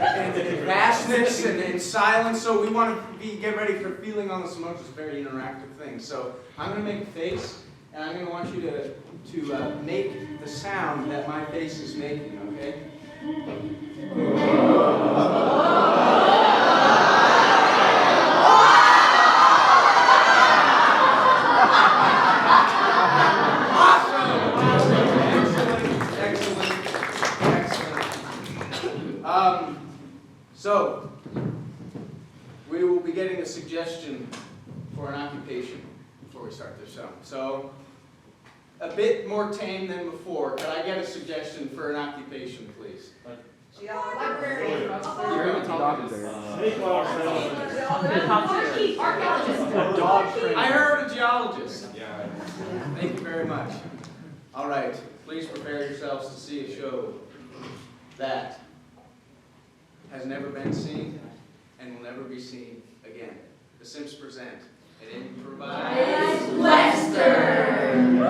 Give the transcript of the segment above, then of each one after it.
vastness and in silence. So we want to get ready for feeling all this emotion. It's a very interactive thing. So I'm going to make a face, and I'm going to want you to make the sound that my face is making. Okay? So, we will be getting a suggestion for an occupation before we start this show. So, a bit more tame than before. Could I get a suggestion for an occupation, please? Librarian. You're a doctor. I heard a geologist. Yeah. Thank you very much. All right. Please prepare yourselves to see a show that has never been seen and will never be seen again. The Simps present an improvised Western.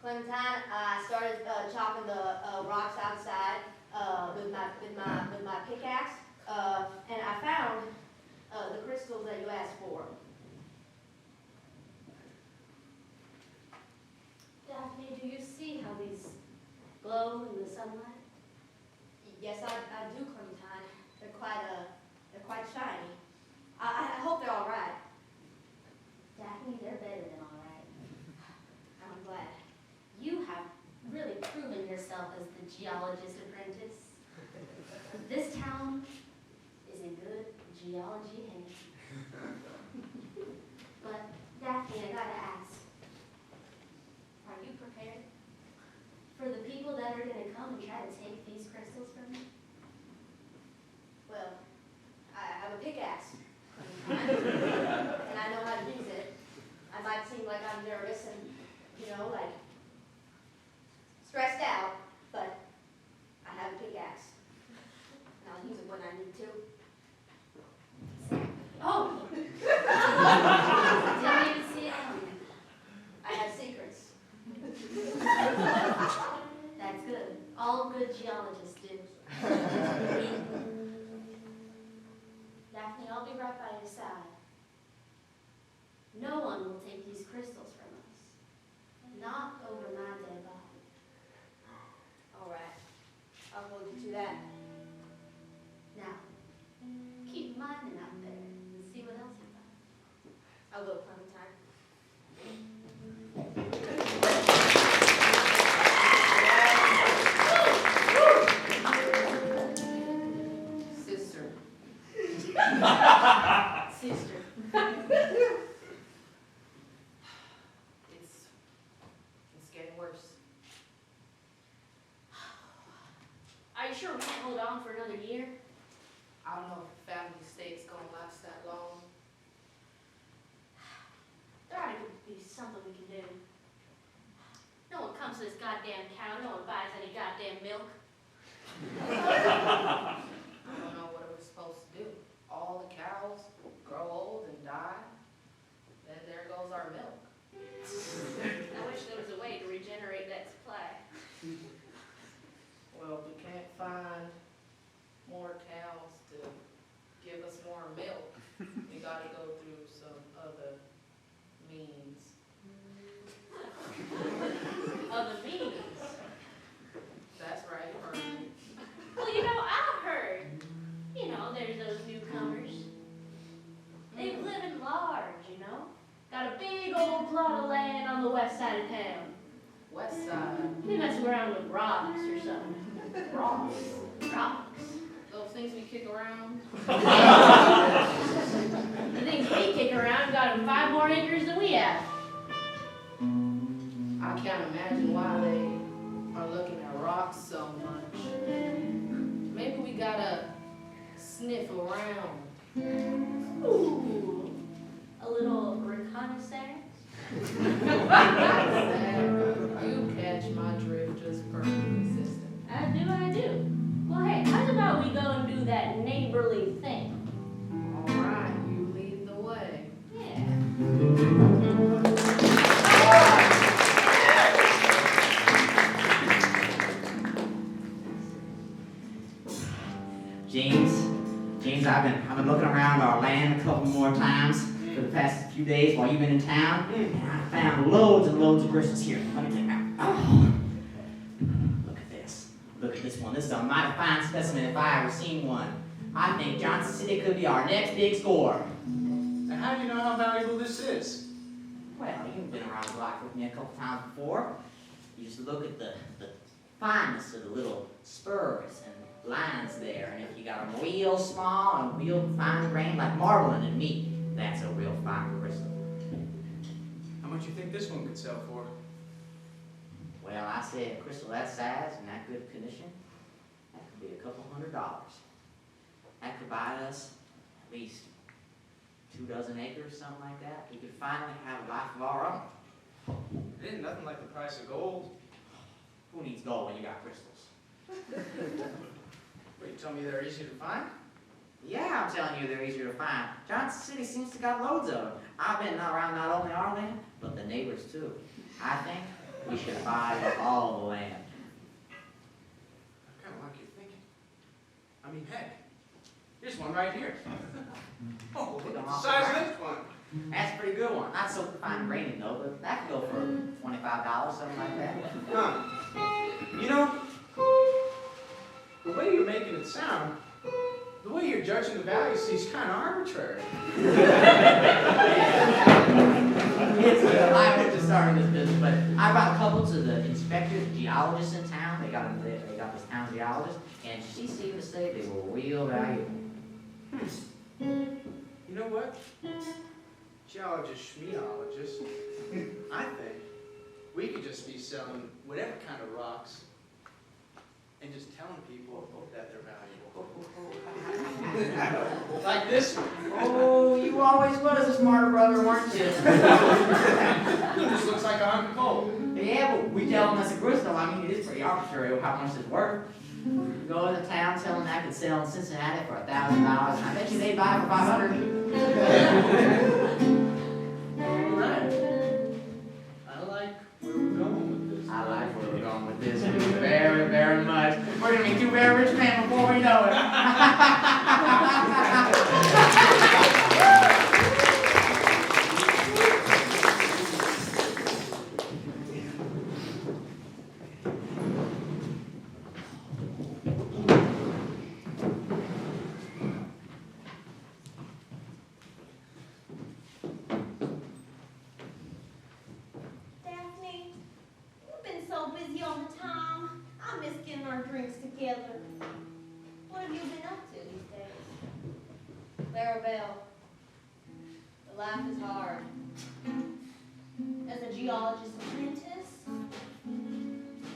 Clementine, I started chopping the rocks outside with my pickaxe, and I found the crystals that you asked for. Daphne, do you see how these glow in the sunlight? Yes, I do, Clementine. They're quite shiny. I hope they're all right. Daphne, they're better than all right. I'm glad. You have really proven yourself as the geologist apprentice. This town is in good geology hands. But, Daphne, I gotta ask, are you prepared for the people that are gonna come and try to take these crystals from you? Well, I have a pickaxe. And I know how to use it. I might seem like I'm nervous and, like stressed out, but I have a pickaxe. And I'll use it when I need to. Oh! Didn't even see it coming. I have secrets. That's good. All good geologists do. Daphne, I'll be right by your side. No one will take these crystals from us. Not over my dead body. All right. I'll hold you to that. Now, keep minding out there and see what else you find. I'll go, Clementine. Sister. Sister. It's getting worse. Are you sure we can hold on for another year? I don't know if the family state's gonna last that long. There ought to be something we can do. No one comes to this goddamn town, no one buys any goddamn milk. I don't know what we're supposed to do. All the cows grow old and die. Then there goes our milk. I wish there was a way to regenerate that supply. Well, we can't find more cows to give us more milk. We gotta go through some other means. Other means. That's right, Herman. Well, I've heard. There's those newcomers. They live in large, Got a big old plot of land on the west side of town. West side. They mess around with rocks or something. Rocks. Rocks. Those things we kick around. The things we kick around got them 5 more acres than we have. I can't imagine why they are looking at rocks so much. Maybe we gotta sniff around. Ooh. A little reconnaissance? few days while you've been in town, and I found loads and loads of crystals here. Let me take them out. Oh. Look at this. Look at this one. This is a mighty fine specimen if I ever seen one. I think Johnson City could be our next big score. And how do you know how valuable this is? Well, you've been around the block with me a couple times before. You just look at the fineness of the little spurs and lines there, and if you got them real small and real fine grained like marbling in meat, that's a real fine crystal. How much you think this one could sell for? Well, I say a crystal that size and that good condition, that could be a couple $100. That could buy us at least 24 acres, something like that. We could finally have a life of our own. It ain't nothing like the price of gold. Who needs gold when you got crystals? But you tell me they're easy to find? Yeah, I'm telling you, they're easier to find. Johnson City seems to got loads of them. I've been around not only our land, but the neighbors too. I think we should buy all the land. I kind of like your thinking. I mean, heck, here's one right here. Oh, look at the size of this one. That's a pretty good one. Not so fine graining though, but that could go for $25, something like that. Huh. You know, the way you're making it sound, the way you're judging the value seems kind of arbitrary. It's liable to start in this business, but I brought a couple to the inspector, the geologist in town. They got this town geologist, and she seemed to say they were real valuable. You know what? Geologist, schmeologist, I think we could just be selling whatever kind of rocks and just telling people that they're valuable. Like this one. Oh, you always was a smarter brother, weren't you? It just looks like a hunk of coal. Yeah, but we tell them that's a crystal. I mean, it is pretty arbitrary how much it's worth. Go to town, tell them I could sell in Cincinnati for $1,000, and I bet you they'd buy it for $500. Right. I like where we're going with this. I like where we're going with this very, very much. We're gonna be two very rich men before we know it. Daphne, you've been so busy all the time. I miss getting our drinks together. What have you been up to these days? Clarabelle, the life is hard. As a geologist apprentice?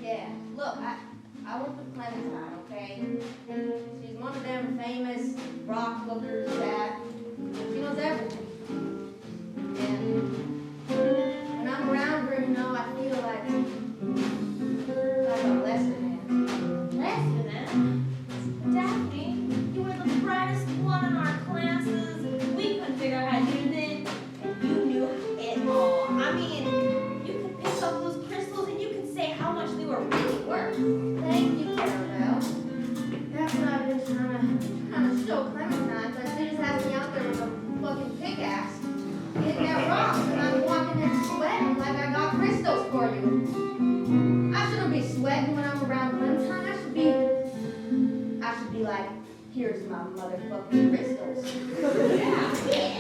Yeah, look, I work with Clementine, okay? She's one of them famous rock lookers that she knows everything. And when I'm around her, you know, I feel like I'm less than that. Less than that? Daphne, you were the brightest one in our classes. We couldn't figure out how to do it, and you knew it all. I mean, you could pick up those crystals and you could say how much they were really worth. Thank you, Clarabelle. That's what I've been trying to show Clementine, but she just has me out there with a fucking pickaxe, hitting that rock, and I'm walking there sweating like I got crystals for you. I shouldn't be sweating when I'm around Clementine. I should be like, here's my motherfucking crystals. Yeah.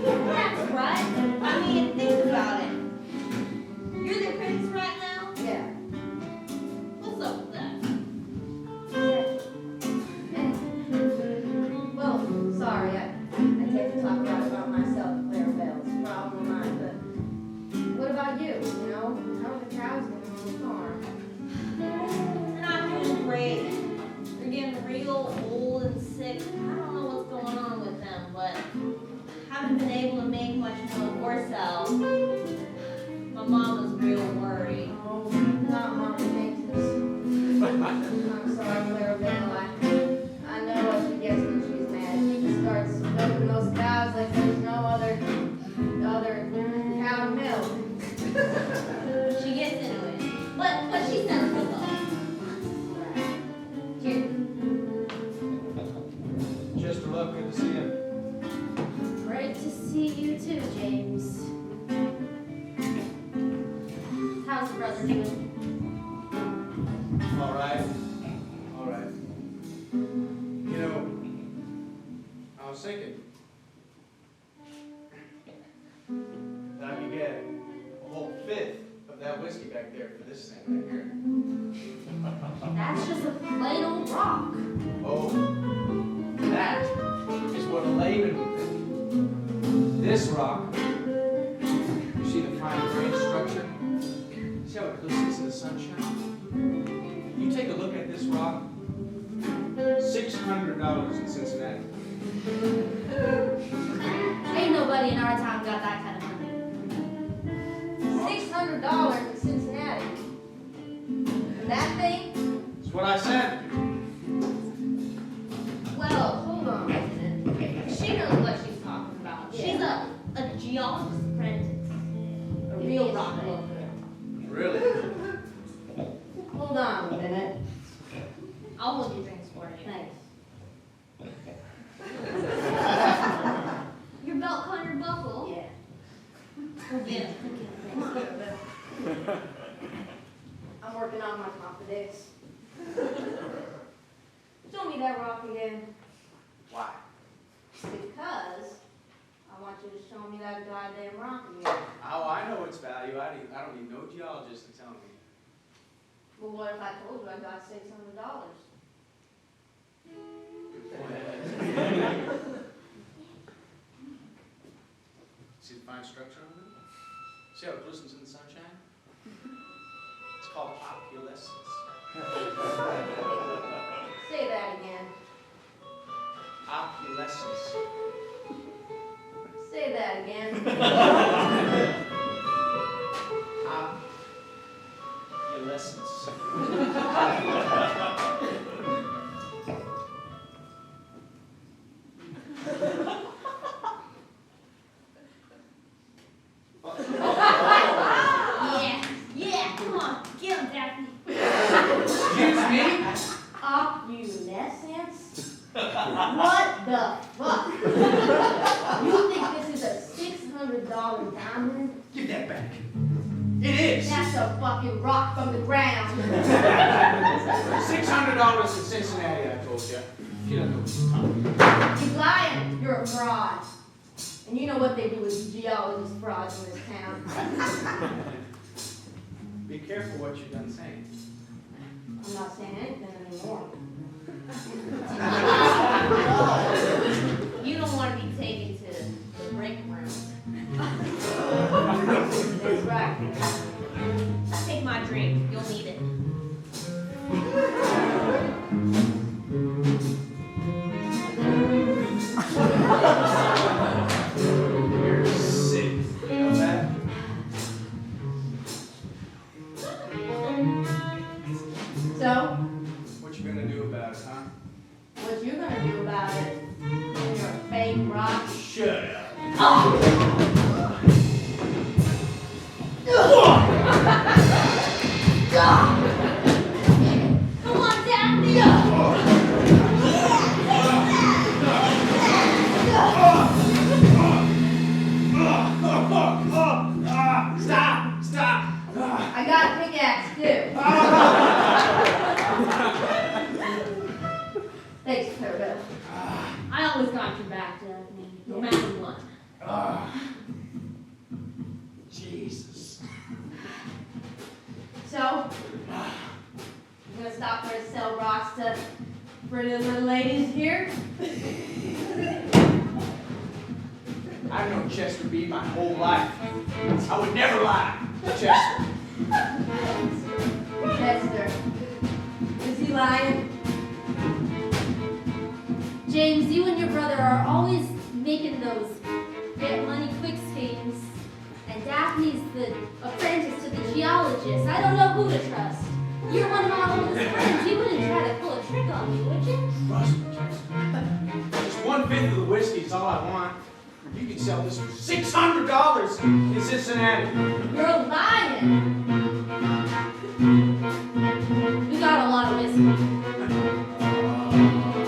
That's right. I mean, think about it. You're the apprentice right now? Yeah. What's up with that? And, well, sorry, I take to talk about myself, Clarabelle. It's a problem of mine, but what about you? You know, how are the cows doing on the farm? And I'm doing great. They're getting real old and sick. I don't know what's going on with them, but brother doing? All right. All right. You know, I was thinking that I could get a whole fifth of that whiskey back there for this thing right here. That's just a plain old rock. Oh, that is what a layman would think. This rock, you see the fine grained structure? See how it glistens in the sunshine? You take a look at this rock, $600 in Cincinnati. Ain't nobody in our town got that kind of money. $600 in Cincinnati. And that thing? That's what I said. Well, hold on a minute. She knows what she's talking about. She's a geologist apprentice. A real rock looker. Really? Hold on a minute. I'll hold your drinks for you. Thanks. Your belt on your buckle. Yeah. Yeah. I'm working on my confidence. Show me that rock again. Why? Because I want you to show me that goddamn rock again. Oh, I know its value. I don't need no geologist to tell me. Well, what if I told you I got $600? See the fine structure on it? See how it glistens in the sunshine? It's called opulescence. Say that again. Opulescence. Say that again. Opulescence. Yeah, come on, get him, Daphne. Excuse me? Opulescence? What the fuck? You think this is a $600 diamond? Give that back. It is. That's a fucking rock from the ground. $600 in Cincinnati, I told you. She doesn't know what she's talking about. He's lying. You're a fraud. And you know what they do with geologist frauds in this town. Be careful what you're done saying. I'm not saying anything anymore. You don't want to be taken to the break room. That's right. Take my drink, you'll need it. You're sick. You know that? So, What you gonna do about it, huh? what you gonna do about it? You're a fake rock. Shut up. Come on, Daphne! Stop! I got a pickaxe too. Thanks, Toto. I always got your back, Daphne, no matter what. Jesus. So, you gonna stop there to sell rocks to pretty little ladies here? I've known Chester B my whole life. I would never lie to Chester. Chester. Is he lying? James, you and your brother are always making those get money quick schemes. And Daphne's the apprentice to the geologist. I don't know who to trust. You're one of my oldest friends. You wouldn't try to pull a trick on me, would you? Trust me, Chester. Just 1/5 of the whiskey is all I want. You can sell this for $600 in Cincinnati. You're lying. We got a lot of whiskey.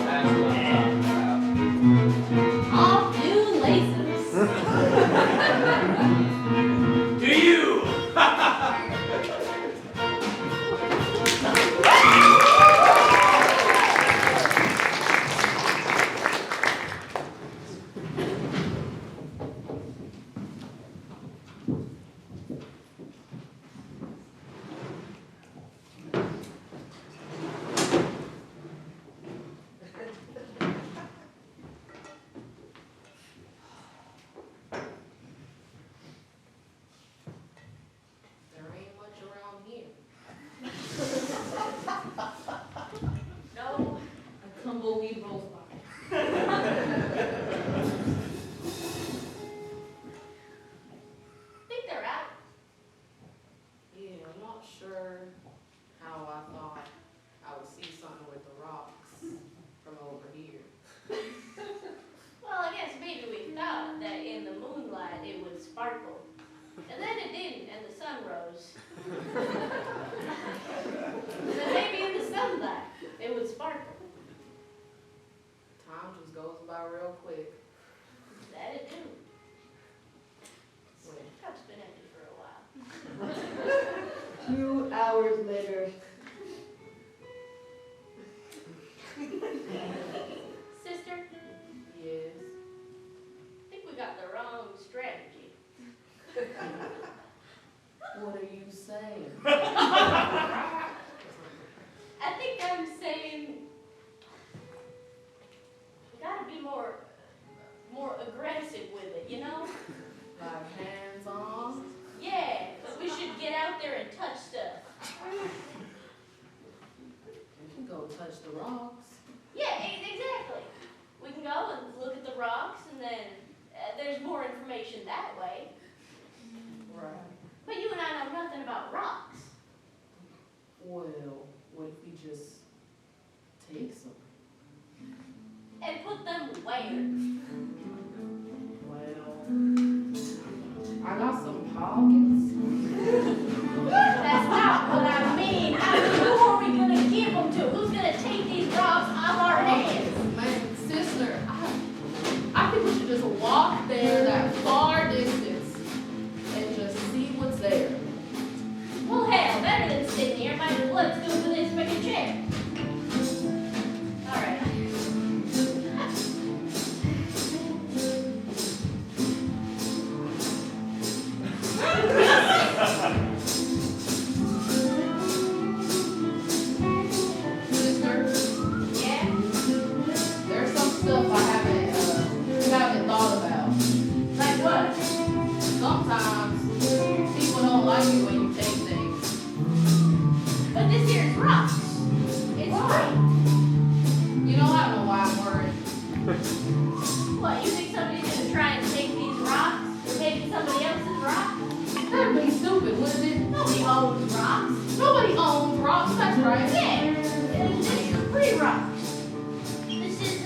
That's what I'm talking about. Off new laces. Do you? 2 hours later. Sister, Yes. I think we got the wrong strategy. What are you saying? I think I'm saying we gotta be more aggressive with it, you know? Like hands on? Yeah, but we should get out there and touch stuff. We can go touch the rocks. Yeah, exactly. We can go and look at the rocks, and then there's more information that way. Right. But you and I know nothing about rocks. Well, what if we just take some? And put them where? Well, I got some pockets. That's not what I mean. I mean, who are we gonna give them to? Who's gonna take these rocks off our hands? Man, sister, I think we should just walk there that far distance and just see what's there. Well, hell, better than sitting here. My blood's good for this freaking chair. All right. Sister, Yeah? there's some stuff I haven't thought about. Like what? Sometimes people don't like it when you take things. But this here's rocks. It's free. You know, I don't know why I'm worried. What, you think somebody's gonna try and take these rocks? Or maybe somebody else's rocks? That'd be stupid, wouldn't it? Nobody owns rocks. Nobody owns rocks, that's right. Yeah, this is free rocks. This is,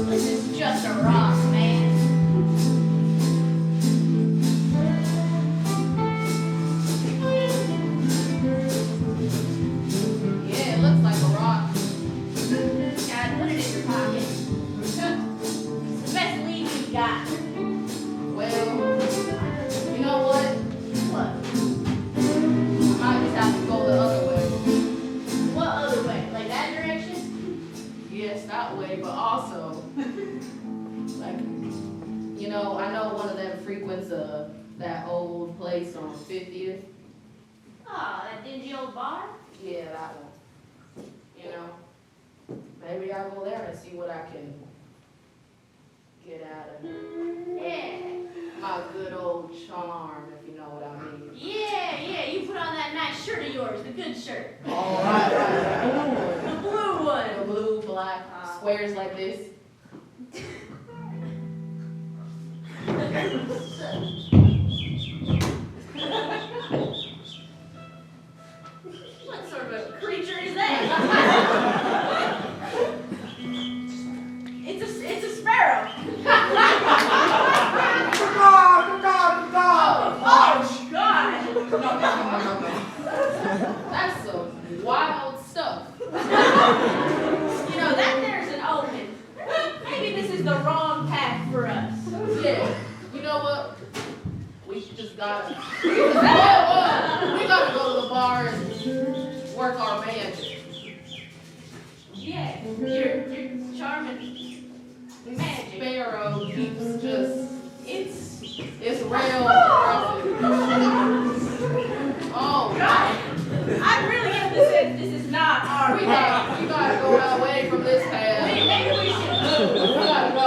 this is just a rock, man. Yeah, it looks like a rock. Gotta put it in your pocket. It's the best lead you've got. Well, you know what? What? I might just have to go the other way. What other way? Like that direction? Yes, that way, but also, like, you know, I know one of them frequents that old place on 50th. Oh, that dingy old bar? Yeah, that one. You know, maybe I'll go there and see what I can get out of her. Yeah. My good old charm, if you know what I mean. Yeah, you put on that nice shirt of yours, the good shirt. All right. The blue one. The blue, black, squares like this. What sort of a creature is that? It's a sparrow. Oh, God. That's some wild stuff. You know, that there's an omen. Maybe this is the wrong path for us. Yeah. You know what? We just gotta. We gotta go to the bar and work our magic. Yeah, you're charming This magic. sparrow keeps just. It's real Oh. impressive. Oh, God, I really get the sense this is not our we path. gotta go away from this path. Maybe we should move. We gotta go.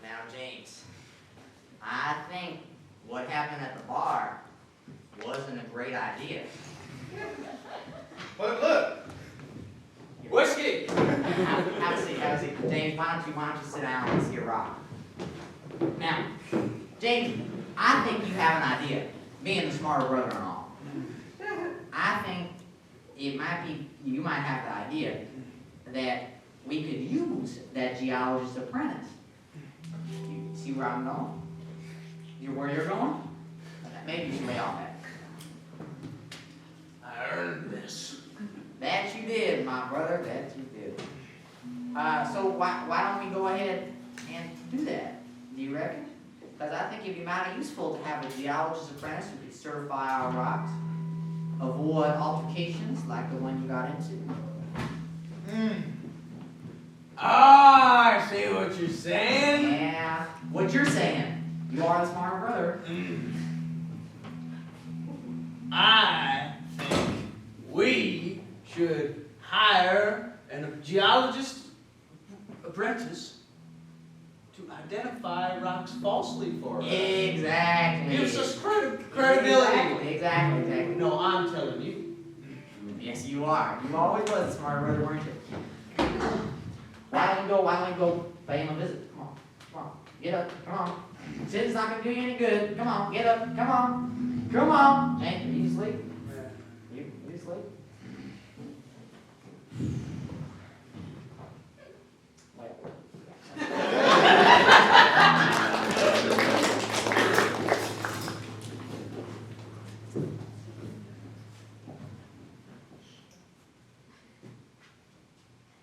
Now, James, I think what happened at the bar wasn't a great idea. But look, whiskey. Have a seat. James, why don't you sit down and see a rock? Now, James, I think you have an idea, being the smarter brother and all. I think you might have the idea that we could use that geologist apprentice. You see see where I'm going? Where you're going? Maybe you should lay off that. I earned this. That you did, my brother. That you did. So why don't we go ahead and do that? Do you reckon? Because I think it'd be mighty useful to have a geologist apprentice who could certify our rocks, avoid altercations like the one you got into. Ah, I see what you're saying. Yeah, what you're saying. You are the smarter brother. I think we should hire a geologist apprentice to identify rocks falsely for us. Exactly. Gives us credibility. Exactly. No, I'm telling you. Yes, you are. You always was a smarter brother, weren't you? Why don't you go pay him a visit? Come on. Get up, come on. Sitting's not gonna do you any good. Come on, get up, come on. Hey, you sleep? You sleep?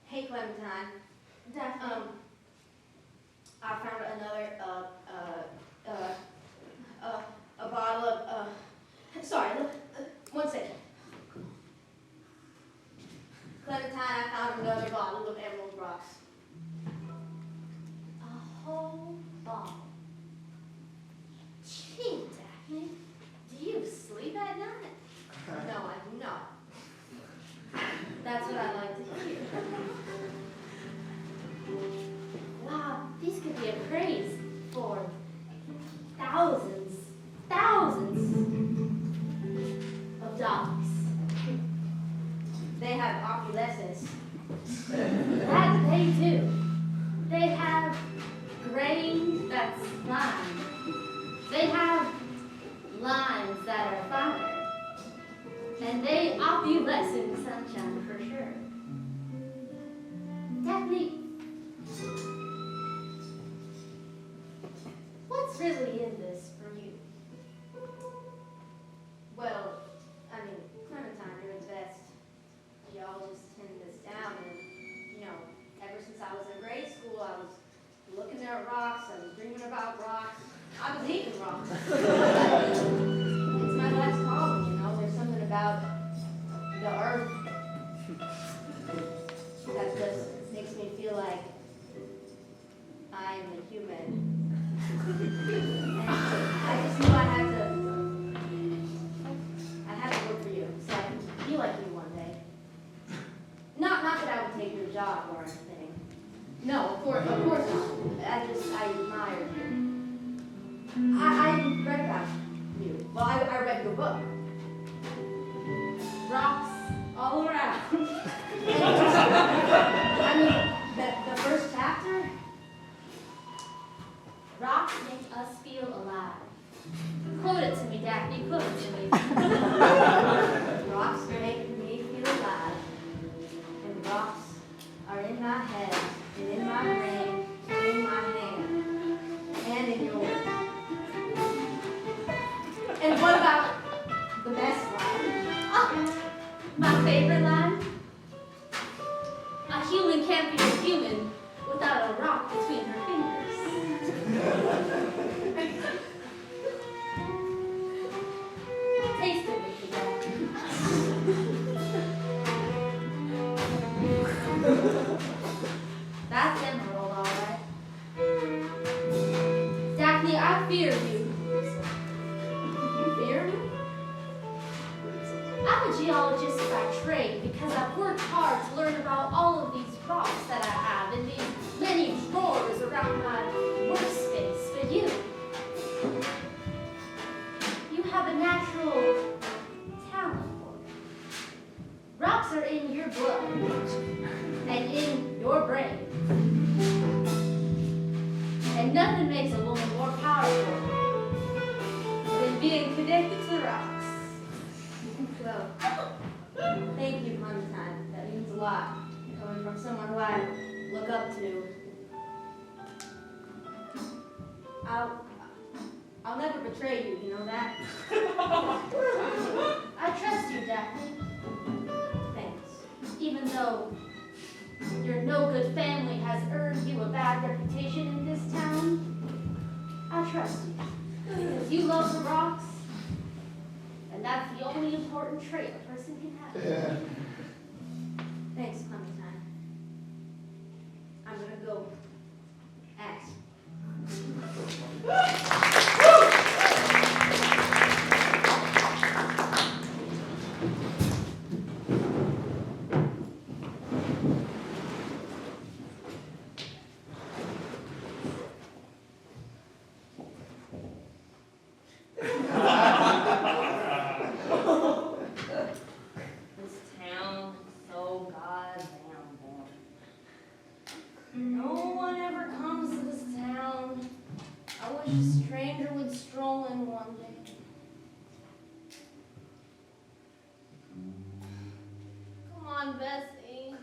Hey, Clementine. I found another, a bottle of, sorry, one second. Clementine, I found another bottle of emerald rocks. A whole bottle. Gee, Daphne, do you sleep at night? No, I do not. That's what I like to hear. Wow, these could be appraised for thousands of dollars. They have opulescence. That they do. They have grain that's fine. They have lines that are finer. And they opulesce in the sunshine for sure. Daphne, what's really in this for you? Well, I mean, Clementine, you're the best geologist to pin this down. And, ever since I was in grade school, I was looking at rocks, I was dreaming about rocks, I was eating rocks. It's my life's calling, there's something about the earth that just makes me feel like I am a human. And I just knew I had to work for you, so I can be like you one day. Not that I would take your job or anything. No, of course not. I admire you. I read about you. Well, I read your book. Rocks all around. I mean, the first chapter. Rocks make us feel alive. Quote it to me, Daphne. Quote it to me. Rocks make me feel alive. And rocks are in my head, and in my brain, and in my hand, and in yours. And what about the best line? Oh, my favorite line. A human can't be a human without a rock between her fingers. Taste it with me, Daphne. That's emerald, all right. Daphne, I fear you. You fear me? I'm a geologist by trade because I've worked hard to learn about all of these rocks that I have in these many drawers around my workspace. But you have a natural talent for it. Rocks are in your blood and in your brain. And nothing makes a woman more powerful than being connected to the rocks. Well, thank you, Clementine. That means a lot. Coming from someone who I look up to. I'll never betray you, you know that? I trust you, Daphne. Thanks. Even though your no-good family has earned you a bad reputation in this town, I trust you. Because you love the rocks, and that's the only important trait a person can have. Thanks, Clementine. I'm gonna go ask. This town is so goddamn boring. No one ever comes to this town. I wish a stranger would stroll in one day. Come on, Bessie.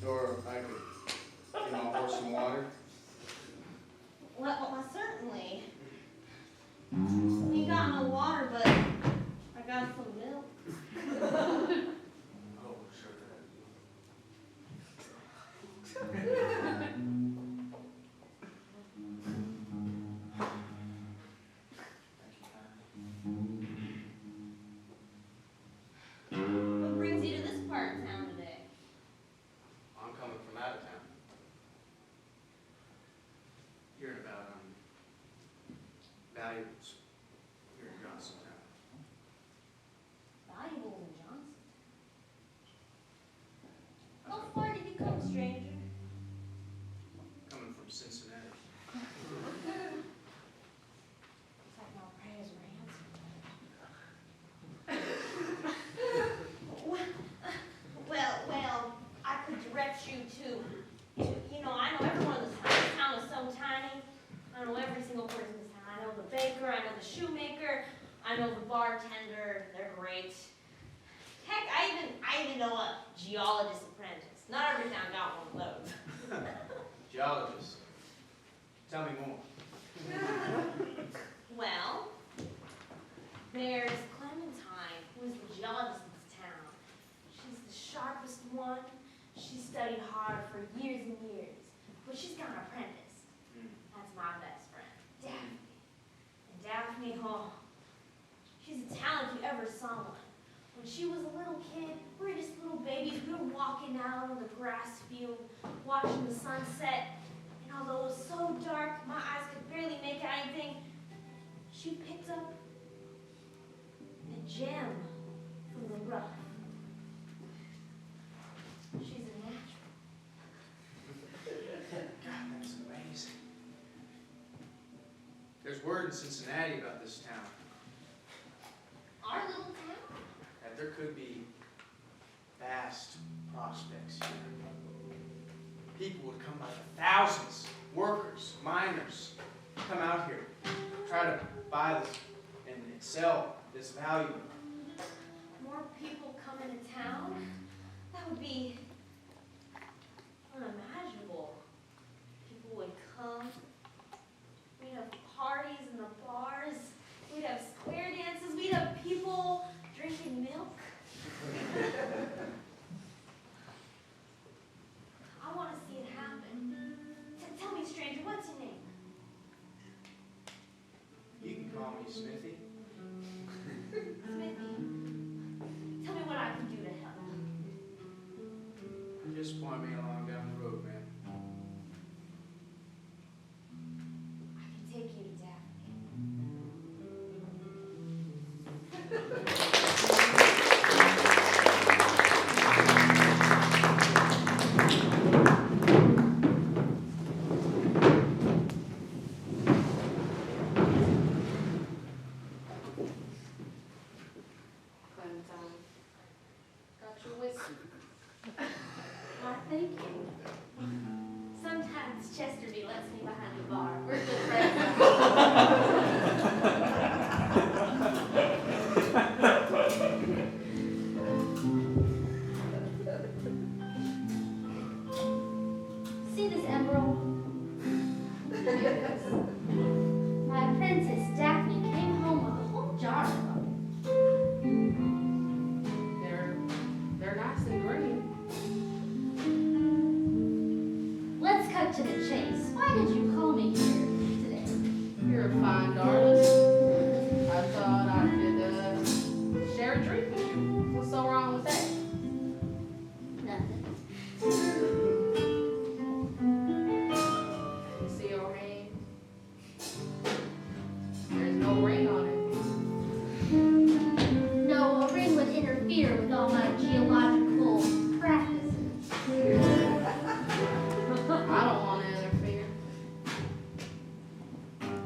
Or I could get my horse some water. Well, certainly. We got no water, but I got some milk. Oh, sure. What brings you to this part of town today? I'm coming from out of town. Hearing about valuables here in Johnstown. Valuable in Johnson. How far did you come, stranger? Coming from Cincinnati. Looks like my prayers were answered. Well, I could direct you to, I know everyone in this town. This town is so tiny. I know every single person in this town. I know the baker, I know the shoemaker, I know the bartender. They're great. Heck, I even know a geologist apprentice. Not every town got one of those. Geologist. Tell me more. Well, there's Clementine, who is the geologist in this town. She's the sharpest one. She studied hard for years and years, but she's got an apprentice. That's my best friend, Daphne. And Daphne, oh, she's a talent if you ever saw one. When she was a little kid, we were just little babies. We were walking out on the grass field, watching the sunset. And although it was so dark, my eyes could barely make out anything, she picked up a gem from the rough. She's a natural. God, that's amazing. There's word in Cincinnati about this town, Our little town? that there could be vast prospects here. People would come by the thousands, workers, miners, come out here, try to buy this and sell this value. More people coming to town? That would be unimaginable. People would come. We'd have parties in the bars. We'd have square dances. We'd have people drinking milk. I want to see it happen. Tell me, stranger, what's your name? You can call me Smithy. Smithy. Tell me what I can do to help. Just point me along down the road, man. I can take you to Daphne. Clementine, got your whiskey. Why, thank you. See this emerald? My apprentice Daphne came home with a whole jar of them. They're nice and green. Let's cut to the chase. Why did you call me here today? You're a fine darling. I thought I could share a drink with you. What's so wrong with that? Nothing. You see your ring? There's no ring on it. No, a ring would interfere with all my geological practices. I don't want to interfere.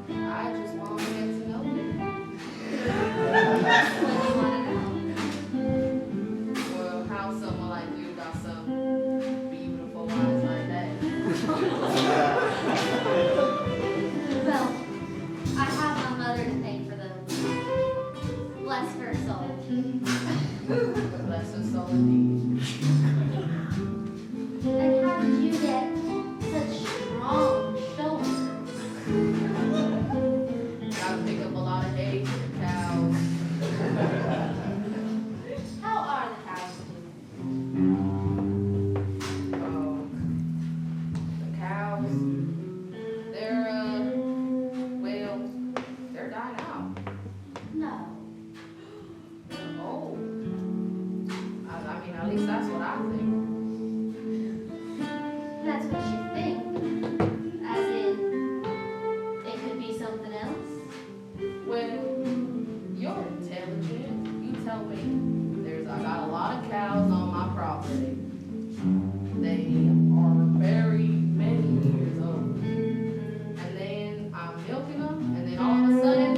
I just want to get to know you. What do you want to know? Well, how someone like you got some beautiful eyes like that? Well, I have my mother to thank for those. Bless her soul. Bless her soul indeed. And how did you get such strong shoulders? Gotta pick up a lot of hay for the cows. How are the cows doing? Oh, the cows, they're, well, they're dying out. No. Oh. I mean, at least that's what I think. That's what you think. As in, it could be something else. Well, you're intelligent. You tell me. I got a lot of cows on my property. They are very many years old. And then I'm milking them, and then all of a sudden,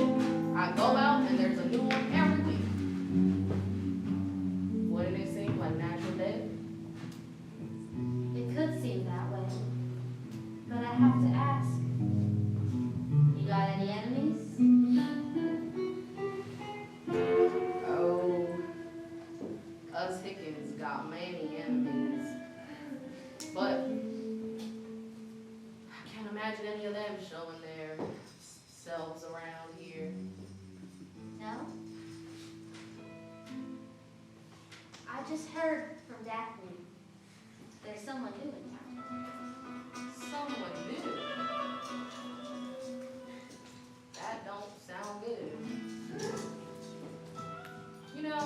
I go out and there's a new one every week. Wouldn't it seem like natural death? It could seem that way. But I have to ask, you got any enemies? Oh, us Hickens got many enemies. But I can't imagine any of them showing their selves around here. No? I just heard from Daphne. There's someone new in town. Someone new. That don't sound good. You know,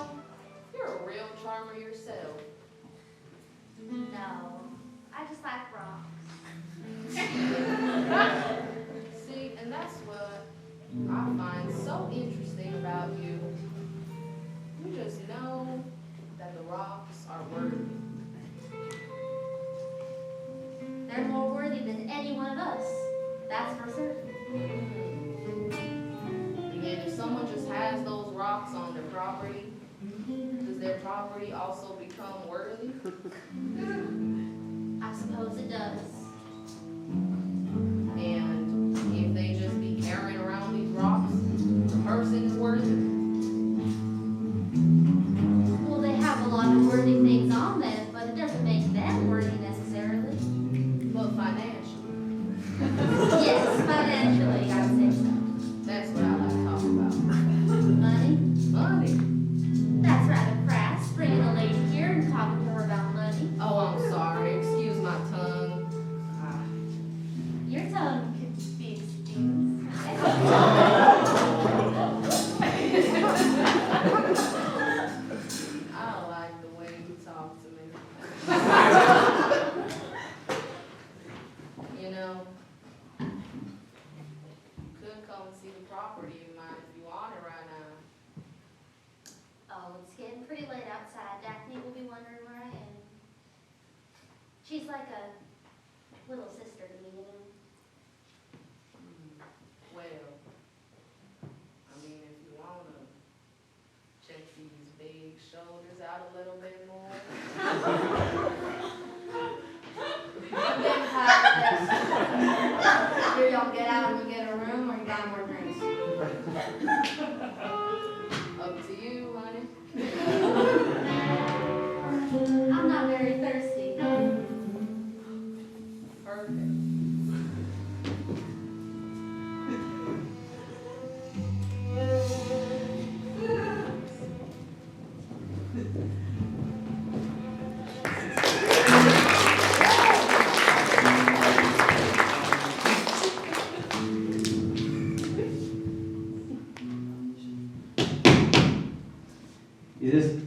you're a real charmer yourself. No, I just like rocks. See, and that's what I find so interesting about you. You just know that the rocks are worthy. They're more worthy than any one of us. That's for certain. And yet, if someone just has those rocks on their property, does their property also become worthy? I suppose it does. And if they just be carrying around these rocks, the person is worthy. Well, they have a lot of worthy things on them, but it doesn't make them worthy necessarily. But financially, Yes, financially, I would say so. that's what I like to talk about. Money? Money. That's rather crass, bringing a lady here and talking to her about money. Oh, I'm sorry. Excuse my tongue. Your tongue could be excused. I like the way you talk to me. You know, could come and see the property of mine if you want it right now. Oh, it's getting pretty late outside. Daphne will be wondering where I am. She's like a little sister to me, you know. Well, I mean, if you wanna check these big shoulders out a little bit more. I'm getting tired of this. Either y'all get out and you get a room, or you got more drinks. Up to you, honey. I'm not very thirsty. For birthday. Is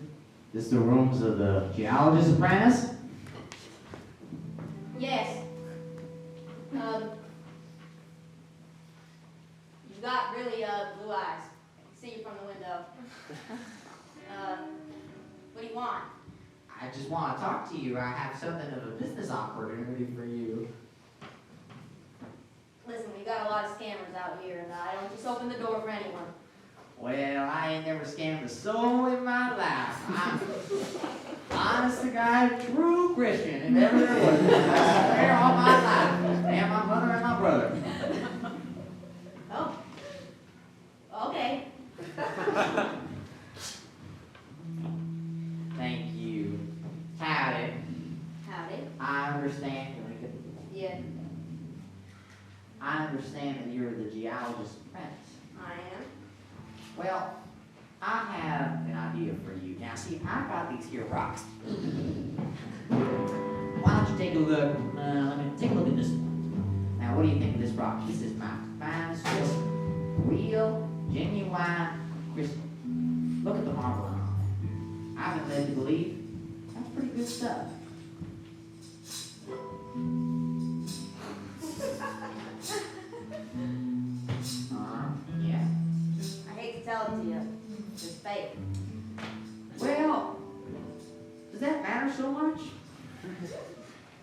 this the rooms of the geologist apprentice? Yes. You've got really blue eyes. I can see you from the window. What do you want? I just want to talk to you. I have something of a business opportunity for you. Listen, we got a lot of scammers out here, and I don't just open the door for anyone. Well, I ain't never scammed a soul in my life. I'm honest to God, true Christian, if ever there was. I swear all my life. And my mother and my brother. Oh. Okay. Thank you. Howdy. Howdy. I understand. Yeah, I understand that you're the geologist apprentice. I am. Well, I have an idea for you. Now, see, I got these here rocks. Why don't you take a look? Let me take a look at this one. Now, what do you think of this rock? This is my finest crystal, real, genuine crystal. Look at the marble on it. I've been led to believe that's pretty good stuff. Yeah. I hate to tell it to you. It's fake. Well, does that matter so much?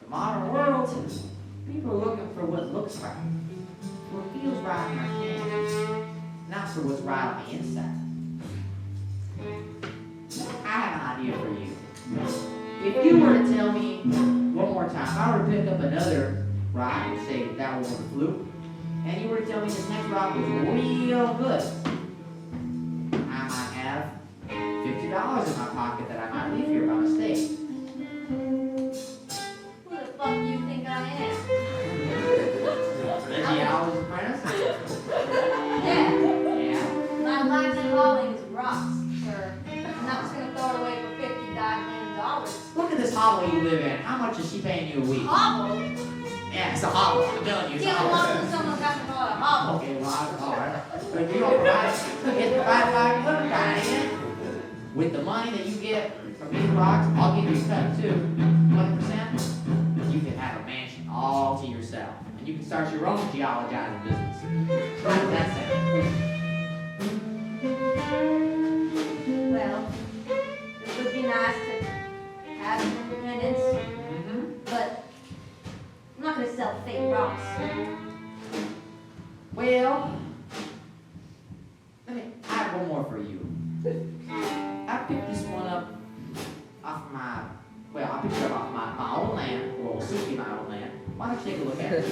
The modern world, people are looking for what looks right, what feels right in their hands, not for what's right on the inside. I have an idea for you. If you were to tell me one more time, if I were to pick up another rock and say that was a fluke, and you were to tell me this next rock was real good, I might have $50 in my pocket that I might leave here by mistake. Who the fuck do you think I am? The geologist apprentice? Yeah. Yeah. My life's calling is rocks, sir. I'm not just gonna throw it away for $50 Look at this hovel you live in. How much is she paying you a week? Hovel? Yeah, it's a hovel. I'm telling you, it's a Get along hovel. with someone got to call it a hovel. Okay, well, all right. But you don't provide, it's provided by your living guy, ain't it? With the money that you get from these rocks, I'll give you a cut too. 20%. You can have a mansion all to yourself. And you can start your own geologizing business. How does that sound? Well, it would be nice to have some independence, but I'm not gonna sell fake rocks. Well, I have one more for you. I picked this one up off I picked it up off my own land, well, soon to be my own land. Why don't you take a look at it?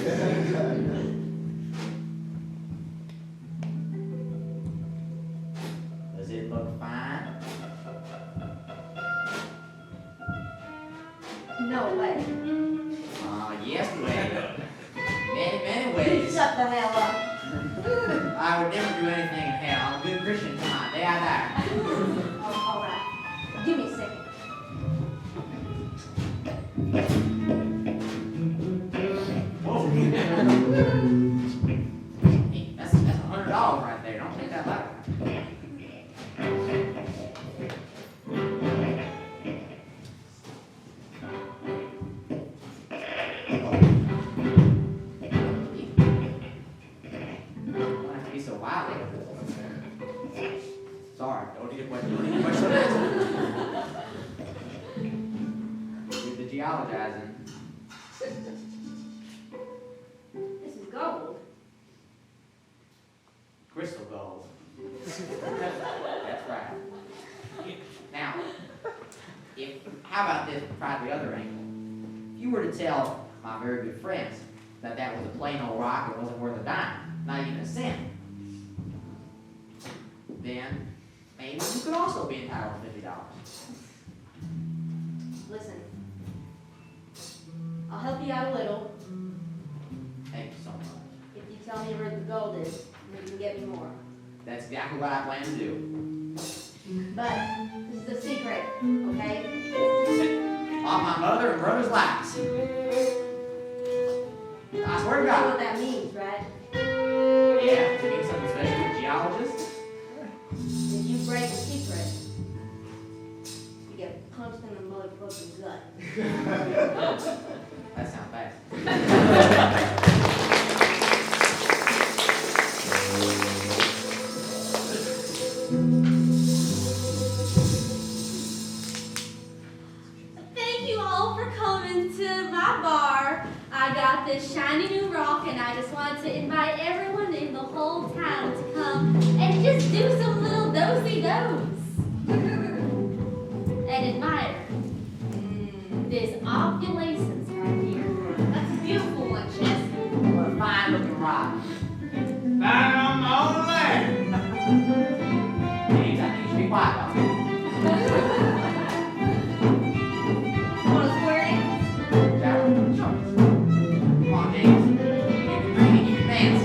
Does it look fine? No way. Yes, way. Many ways. Shut the hell up. I would never do anything in hell. I'm a good Christian till my day I die. Oh, all right. Give me a second. Whoa. Hey, that's $100 right there. Don't take that lightly. Don't have to be so wild. Sorry, don't need a question. Don't need a question answered. With the geologizing. This is gold. Crystal gold. That's right. Now, how about this, try the other angle? If you were to tell my very good friends that that was a plain old rock, it wasn't worth a dime, not even a cent, then maybe you could also be entitled to $50. Listen, I'll help you out a little, tell me where the gold is, and you can get me more. That's exactly what I plan to do. But this is a secret, okay? Off my mother and brother's laps. I swear to You know God. what that means, right? Yeah, it means something special with geologists. If you break a secret, you get punched in the motherfucking gut. That sounds bad. Thank you all for coming to my bar. I got this shiny new rock, and I just want to invite everyone in the whole town to come and just do some little dosey-dos and admire this opulescence right here. That's a beautiful one, Chess. What a fine looking rock. I'm all there. James, I think you should be quiet about it. Want to swear in? Sure. Come on, James. Keep it dreamy, keep it dance.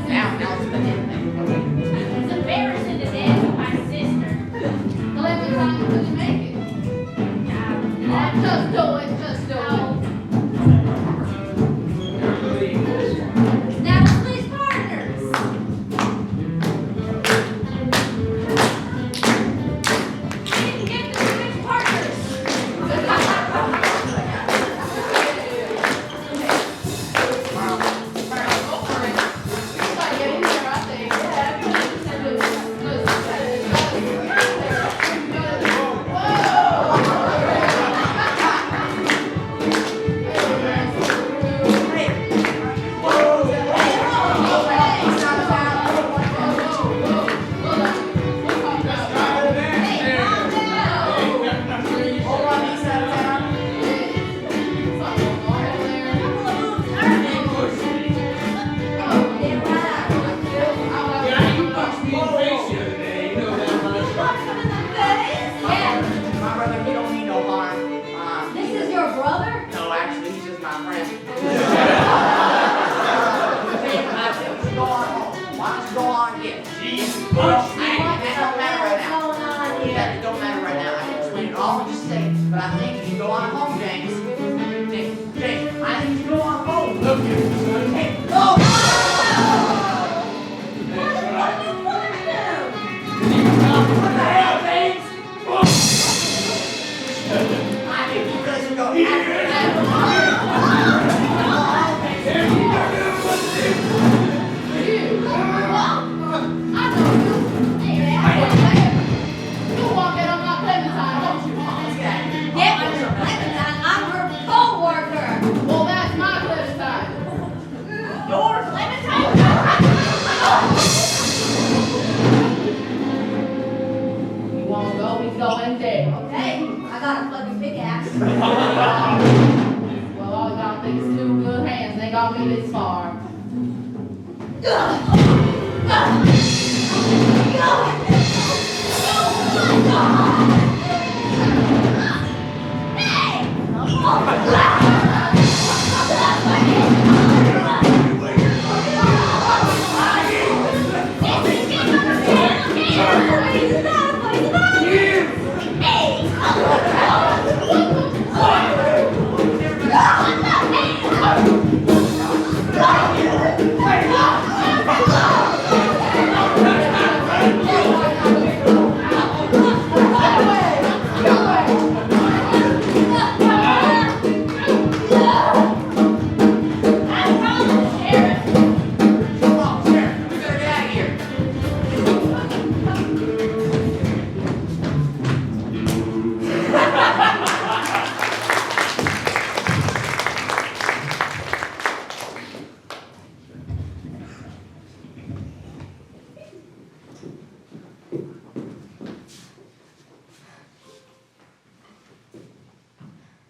Now it's the hip thing. It's embarrassing to dance with my sister. Clementine, you couldn't make it. Just do it, just do it. Now switch partners. Didn't get to switch partners. My brother, he don't mean no harm. This is your brother? No, actually, he's just my friend. Hey, why don't you go on home? Why don't you go on and get it? Well, that don't matter right now. What's going on here? That it don't matter right now. I can explain it all in just a second. But I think you should go on home, James. James, I think you should go on home. Look here. Hey, go! What the fuck you want to do? What the hell, James? I think you guys should go after that. You walking on my Clementine, don't you? Yeah, I'm your Clementine. I'm her co-worker. Well, that's my Clementine. Your Clementine? You won't go, we going there. Okay, I got a fucking pickaxe. Well, all y'all think is two good hands. They got me this far.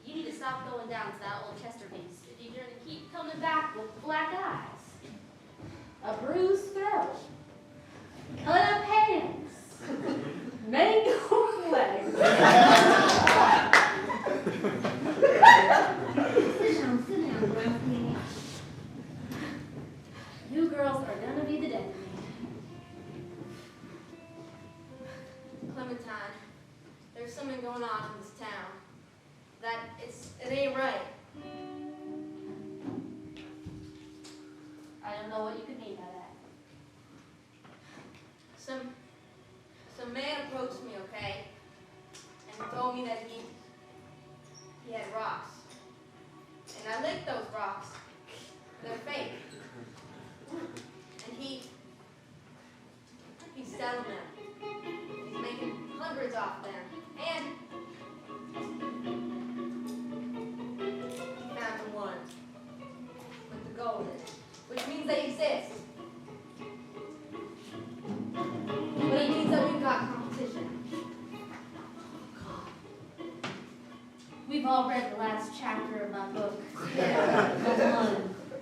You need to stop going down to that old Chester piece if you're going to keep coming back with black eyes, a bruised throat, cut up hands, mangled legs. something going on in this town. That it ain't right. I don't know what you could mean by that. Some man approached me, okay? And told me that he had rocks. And I licked those rocks. They're fake. And he's selling them. He's making hundreds off them. And he found the one with the gold in it, which means they exist. But it means that we've got competition. We've all read the last chapter of my book. Yeah.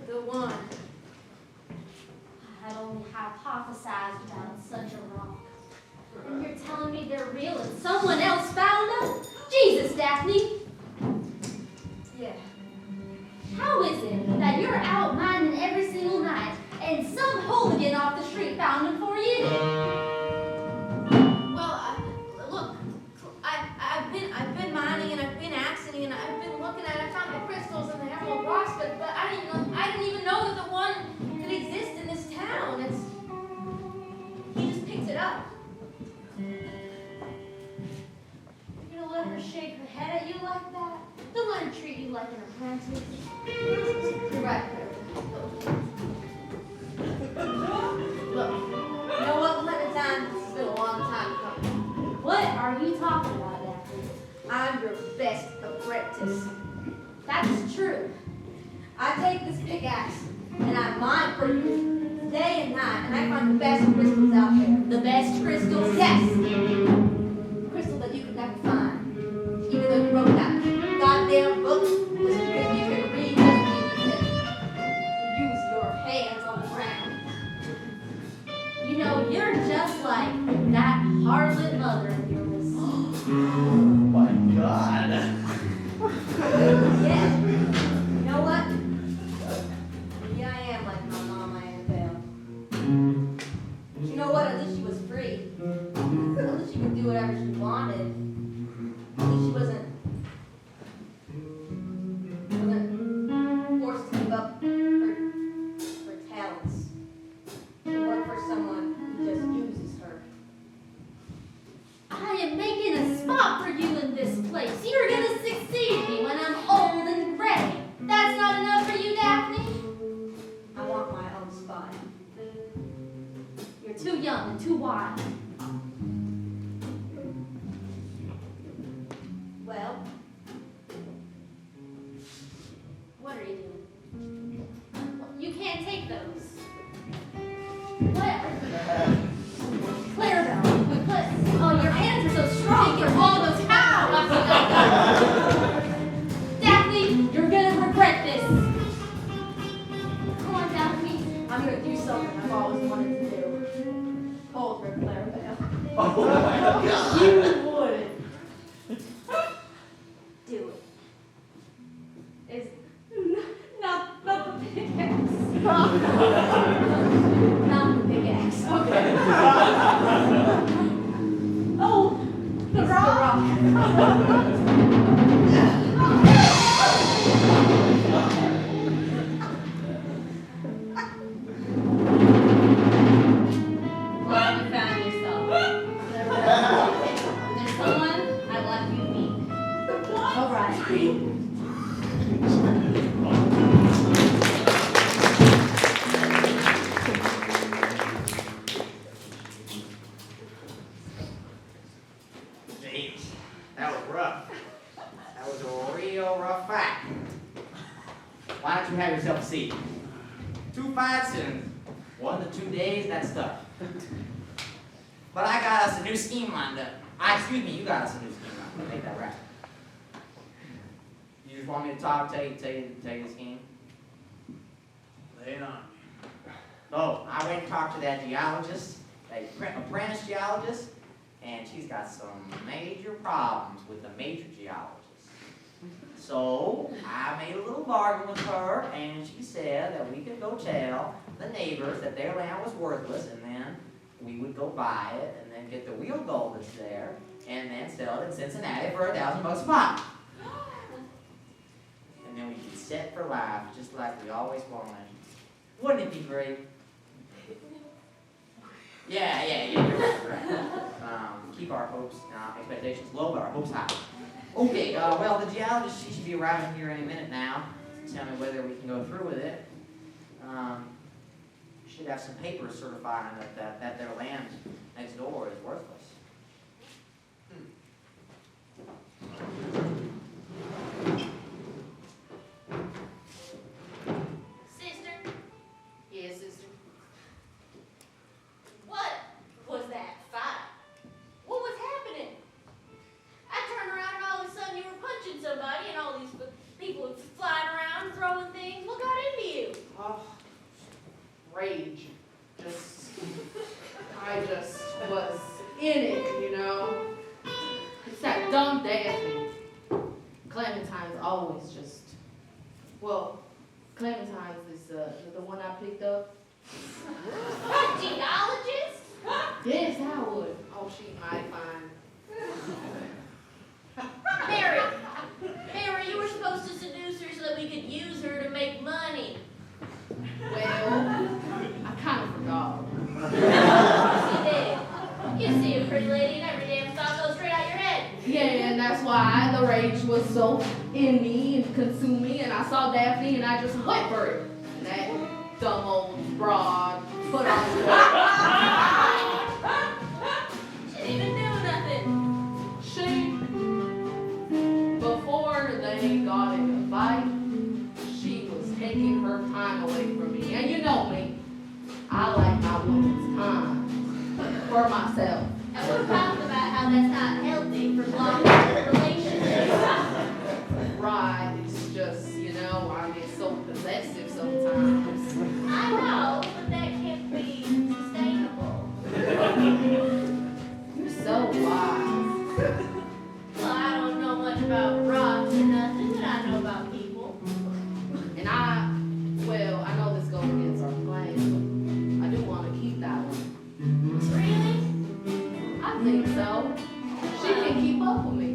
The one. I had only hypothesized about such a rock. And you're telling me they're real and someone else found them? Jesus, Daphne! Yeah. How is it that you're out mining every single night and some hooligan off the street found them for you? Well, look, I've been mining and I've been axing and I've been looking at it. I found the crystals and the emerald rocks, but I didn't even know that the one could exist in this town. He just picked it up. You're gonna let her shake her head at you like that? Don't let her treat you like an apprentice. You're right, Kaelyn. Look, you know what, Clementine? This has been a long time coming. What are you talking about, Daphne? I'm your best apprentice. That's true. I take this pickaxe and I mine for you day and night, and I find the best crystals out there. The best crystals? Yes! Crystal that you could never find. Even though you wrote that goddamn book, was because you could read, doesn't mean you can use your hands on the ground. You know, you're just like that harlot mother of yours. Oh my God. Yeah. You know what? Yeah, I am like my mama Annabelle. But you know what? At least she was free. At least she could do whatever she wanted. At least she wasn't forced to give up her talents to work for someone who just uses her. I am making a spot for you in this place. You're gonna succeed me when I'm old and gray. That's not enough for you, Daphne? I want my own spot. You're too young and too wild. Well, What are you doing? You can't take those. What? Clarabelle, oh, your hands are so strong for all those cows. Daphne, you're gonna regret this. Come on, Daphne. I'm gonna do something I've always wanted to do. Hold her, Clarabelle. Oh my God. You would. Do it. Is not the pickaxe. Not the pickaxe. Okay. Oh, the It's rock. Well, you found yourself. There's someone I'd like you to meet. All right. Jeez, that was rough. That was a real rough fight. Why don't you have yourself a seat? 2 fights in 1 to 2 days, that's tough. But I got us a new scheme lined up. Excuse me, you got us a new scheme lined up. Make that right. You just want me to tell you the scheme? Lay it on. Oh, I went and talked to that geologist, that apprentice geologist, and she's got some major problems with the major geologist. So I made a little bargain with her, and she said that we could go tell the neighbors that their land was worthless, and then we would go buy it, and then get the real gold that's there, and then sell it in Cincinnati for $1,000 a pop. And then we could set for life, just like we always wanted. Wouldn't it be great? Yeah, you're right. Keep our hopes, expectations low, but our hopes high. Okay, well, the geologist, she should be arriving here any minute now to tell me whether we can go through with it. Should have some papers certifying that their land next door is worthless. Sister, Yeah, sister. what was that fight? What was happening? I turned around and all of a sudden you were punching somebody and all these people flying around throwing things. What got into you? Oh, rage. I just was in it, you know. It's that dumb Daphne. Clementine's always just, well, Clementine's is the one I picked up. A geologist? Yes, I would. Oh, she's mighty fine. Mary, you were supposed to seduce her so that we could use her to make money. Well, I kind of forgot. You see a pretty lady and every damn thought goes straight out your head. Yeah, and that's why the rage was so in me and consumed me, and I saw Daphne and I just went for it. And that dumb old broad put on the She didn't even do nothing. Before they got in a fight, she was taking her time away from me. And you know me, I like my woman's time for myself. And we're talking about how that's not healthy for long-term relationships. Right, it's just, you know, I get so possessive sometimes. I know, but that can't be sustainable. You're so wise. Well, I don't know much about rocks or nothing, but I know about people. And I know this goes against our plan, but I do want to keep that one. Really? I think so. She can keep up with me.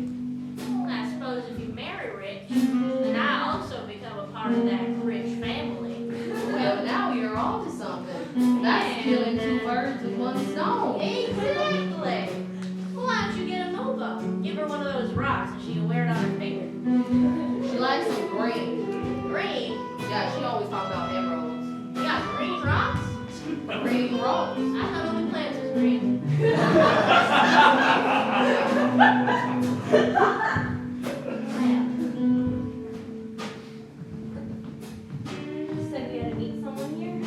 Well, I suppose if you marry rich, then I also become a part of that rich family. Well, now you're on to something. That's killing two birds with one stone. Exactly. Well, why don't you get a MOBO? Give her one of those rocks and she can wear it on her finger. She likes some green. Green? Yeah, she always talks about emeralds. You got green rocks? Green rocks. I thought only plants was green. You said we had to meet someone here?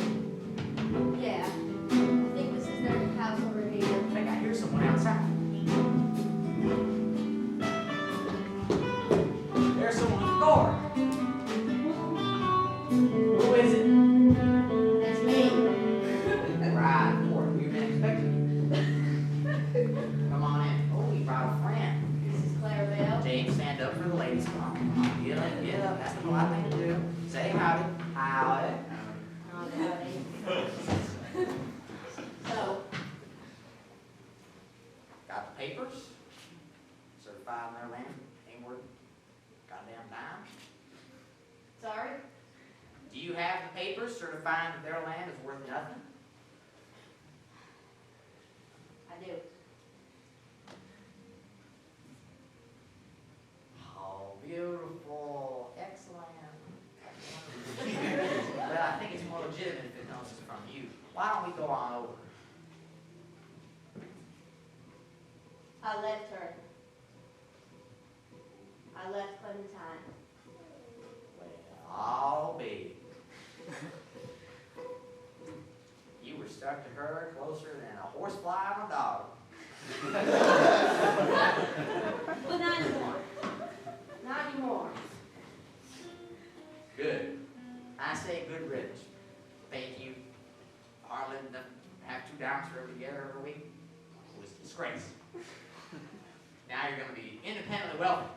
Yeah. I think this is their house over here. I think I hear someone outside. There's someone at the door. Who is it? That's me. Right, boy, we've been expecting you. Come on in. Oh, we brought a friend. This is Clarabelle. James, stand up for the ladies. Come on. Get up. That's the polite thing to do. Say howdy. Howdy. Oh, howdy. So, Got the papers? Certified in their land. Ain't worth goddamn dime. sorry? Do you have the papers certifying that their land is worth nothing? I do. Oh, beautiful. Excellent. Well, I think it's more legitimate if it comes from you. Why don't we go on over? I left her. I left Clementine. Oh, baby. You were stuck to her closer than a horsefly on a dog. But not anymore. Not anymore. Good. I say good riddance. Thank you. Hardly have 2 dimes for every together every week. It was a disgrace. Now you're going to be independently wealthy.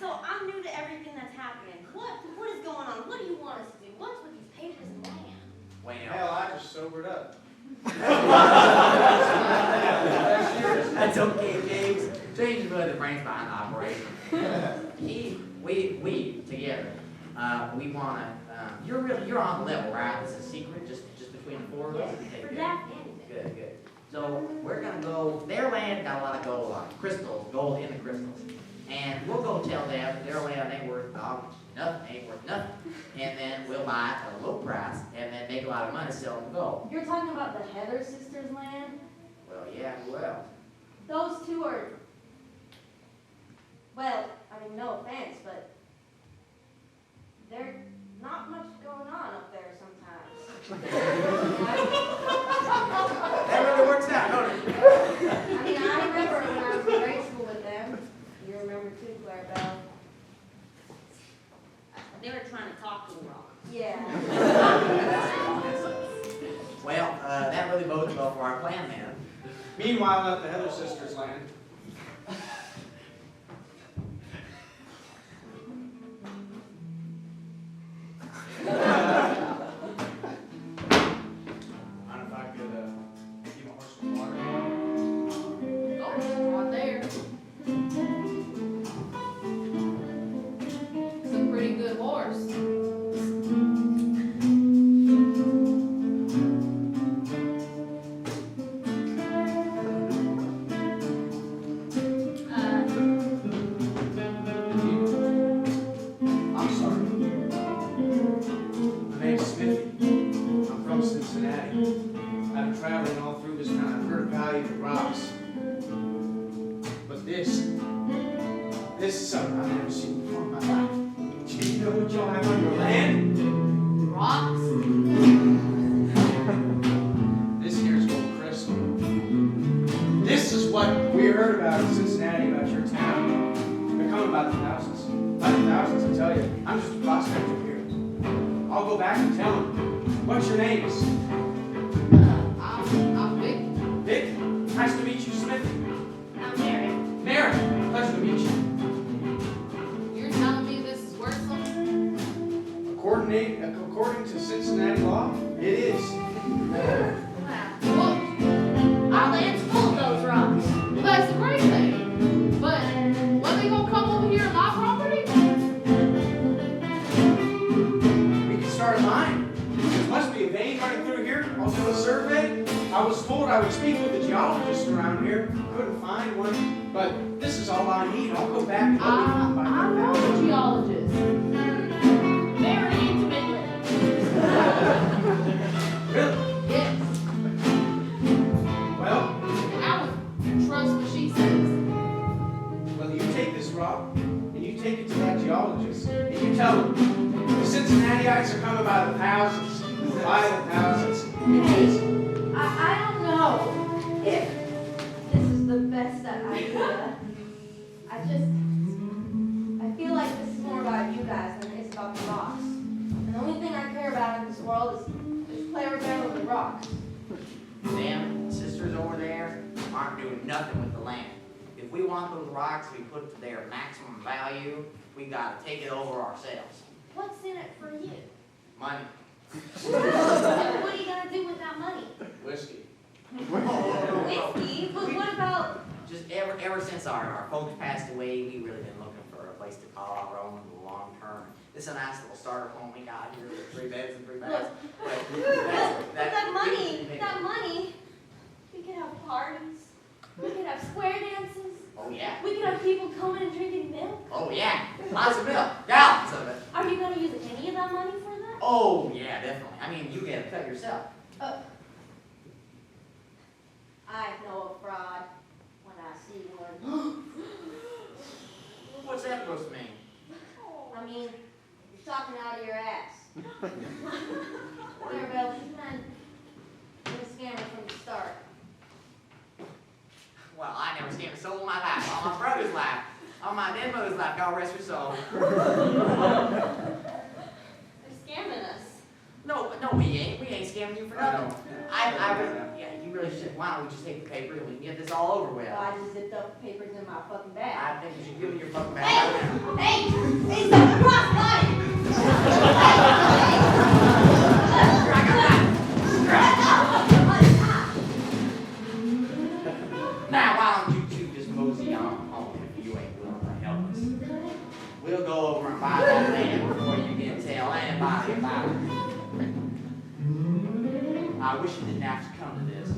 So I'm new to everything that's happening. What is going on? What do you want us to do? What's with these papers and land? Well, Hell, I just sobered up. that's okay, James. he's really the brains behind the operation. We together, we want to. You're on the level, right? This is a secret, just between the four of us. Yes, Okay, for good. that anything. Good. So we're gonna go. Their land got a lot of gold on it, crystals, gold in the crystals, and we'll go tell them that their land ain't worth nothing, and then we'll buy it at a low price, and then make a lot of money selling the gold. You're talking about the Heather sisters' land? Well, yeah, who else? Those two are, well, I mean, no offense, but there's not much going on up there sometimes. That really works out, don't it? I mean, I remember when I was in grade school with them. You remember too, Clarabelle? They were trying to talk to the rock. Yeah. Well, that really bodes well for our plan, then. Meanwhile, at the Heather sisters' land, I don't know if I could give a horse some water. Oh, right there. It's a pretty good horse. I'm sorry. My name's Smithy. I'm from Cincinnati. I've been traveling all through this town. I've heard of value of rocks. But this is something I've never seen before in my life. Do you know what y'all have on your land? Rocks. This here's gold crystal. This is what we heard about in Cincinnati, about your town. They're coming by the thousands. By the thousands, I tell you. I'm just a prospector here. I'll go back and tell them. What's your names? I'm Vic. Vic? Nice to meet you, Smith. I'm Mary. Mary, pleasure to meet you. You're telling me this is worth something? According to Cincinnati law, it is. Wow. Well, Our land's full of those rocks. that's the great thing. But when they gonna come over here on my property? We can start a mine. There must be a vein running through here. I'll do a survey. I was told I would speak with a geologist around here. Couldn't find one, but this is all I need. I'll go back and look at my I know a geologist. Very intimately. Really? Yes. Well, I would trust what she says. well, you take this rock and you take it to that geologist and you tell him the Cincinnatiites are coming by the thousands. By the thousands. Hey, I don't know if this is the best idea. I feel like this is more about you guys than it is about the rocks. And the only thing I care about in this world is Clarabelle and the rocks. Them sisters over there aren't doing nothing with the land. If we want those rocks to be put to their maximum value, we gotta take it over ourselves. What's in it for you? Money. What are you gonna do with that money? Whiskey. Whiskey? But what about... Just ever since our folks passed away, we really been looking for a place to call our own in the long term. This is a nice little starter home we got here with 3 beds and 3 baths. But that money, we could have parties. We could have square dances. Oh yeah. We could have people coming and drinking milk. Oh yeah. Lots of milk. Gallons of it. Are you gonna use any of that money for that? Oh yeah, definitely. I mean, you get a cut yourself. I know a fraud when I see one. What's that supposed to mean? I mean, you're talking out of your ass. Clarabelle, you've been a scammer from the start. Well, I never scammed a soul in my life. On my brother's life. On my dead mother's life. God rest her soul. They're scamming us. No, we ain't. We ain't scamming you for nothing. Yeah, you really should. Why don't we just take the paper and we can get this all over with? Well, I just zipped up the papers in my fucking bag. I think you should give me your fucking bag. Hey, stop the crossbody! Now, why don't you two just mosey on home? go over and buy that land before you can tell anybody about it. I wish you didn't have to come to this.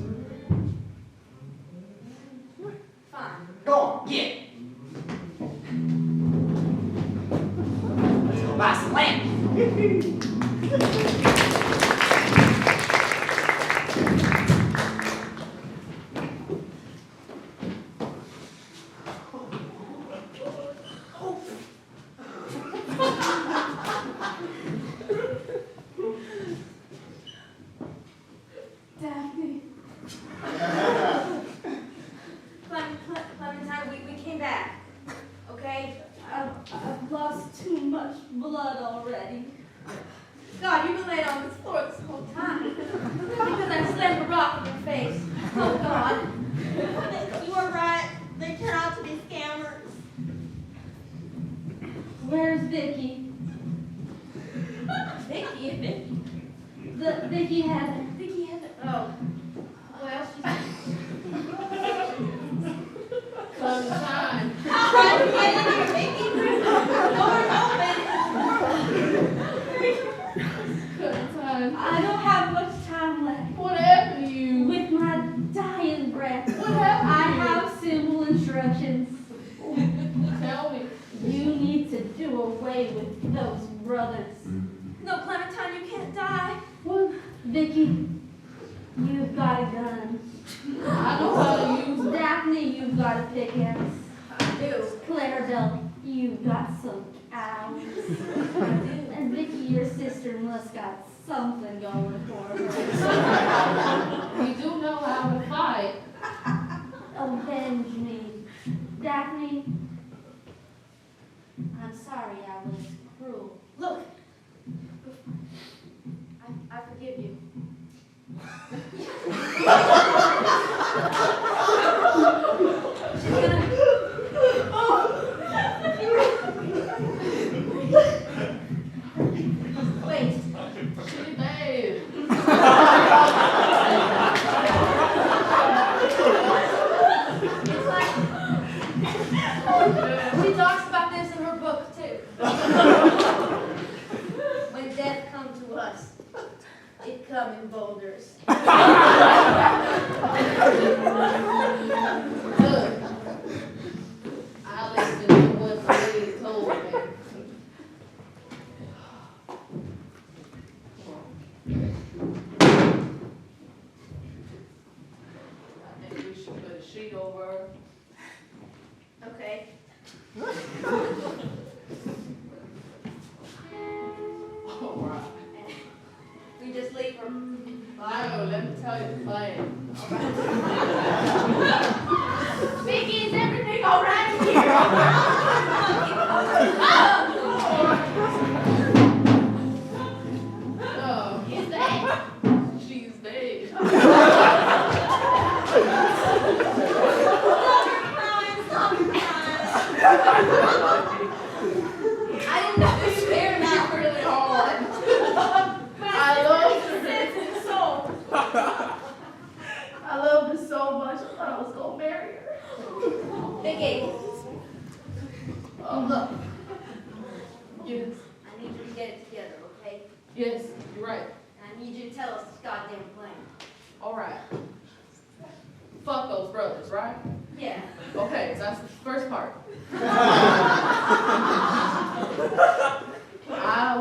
Fine. Go on, get it. Let's go buy some land. Daphne. Clementine, we came back. Okay? I've lost too much blood already. God, you've been laying on this floor this whole time. Because I slammed a rock in your face. Oh, God. You were right. They turn out to be scammers. Where's Vicky? Vicky? Vicky had Oh. Well, she's... Clementine. How hard to get in here, Vicky? Door's Clementine. I don't have much time left. What happened to you? With my dying breath, What happened? I have simple instructions. Tell me. You need to do away with those brothers. No, Clementine, you can't die. What? Vicky, you've got a gun. I know how to use it. Daphne, you've got a pickaxe. I do. Clarabelle, you've got some cows. And Vicky, your sister, must got something going for her. We do know how to fight. Avenge me. Daphne, I'm sorry I was cruel. Look. I forgive you. She's gonna... Wait. She did. It's like... She talks about this in her book, too. When death comes to us, it comes in boulders. Good. I listened to what the lady told me. I think we should put a sheet over her. Okay. All right. We just leave her. No, let me tell you the plan. Vicky, is everything all right here? Oh, Is that? she's dead. Stop crying. I didn't know you cared Not about her. really hard. I love her. sense in the soul. I loved her so much, I thought I was gonna marry her. Vicky, look. Yes, I need you to get it together, okay? yes, you're right. And I need you to tell us this goddamn plan. All right. Fuck those brothers, right? Yeah. Okay, so that's the first part.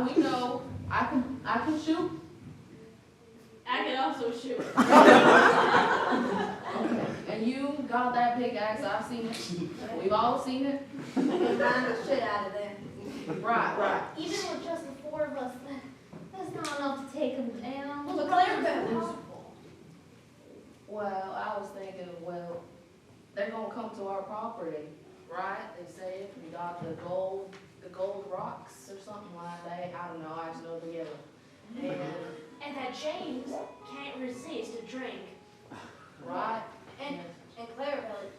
We know I can shoot. I can also shoot. Okay. And you got that pickaxe, I've seen it. We've all seen it. I can grind the shit out of them. Right. Even with just the four of us, that's not enough to take them down. Well, the Clarabelle. Well, I was thinking, well, they're gonna come to our property, right? They say we got the gold rocks or something like that. I don't know, I just know they're yellow. And that James can't resist a drink. Right? And Clarabelle,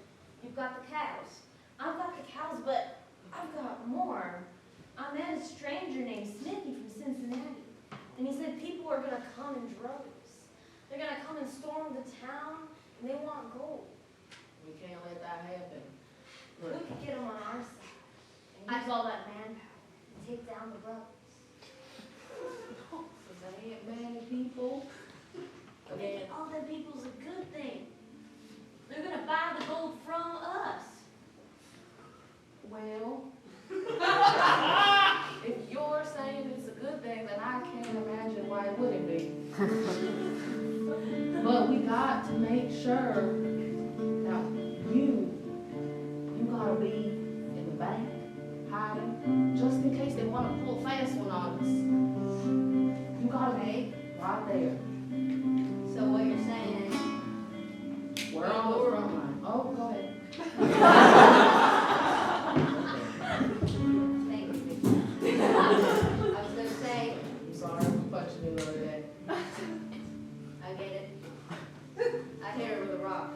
you've got the cows. I've got the cows, but I've got more. I met a stranger named Smithy from Cincinnati, and he said people are gonna come in droves. They're gonna come and storm the town, and they want gold. We can't let that happen. We Look, could get them on our side and use all that manpower. take down the brothers. Cause they ain't many people. Okay, all them people's a good thing. They're gonna buy the gold from us. Well, if you're saying it's a good thing, then I can't imagine why it wouldn't be. But we got to make sure that you gotta be in the back, hiding, just in case they want to pull a fast one on us. You gotta be right there. So what you're saying is, We're on the front line. Oh, go ahead. thank you, Vicky. I was gonna say, I'm sorry for punching you the other day. I get it. I hit her with a rock.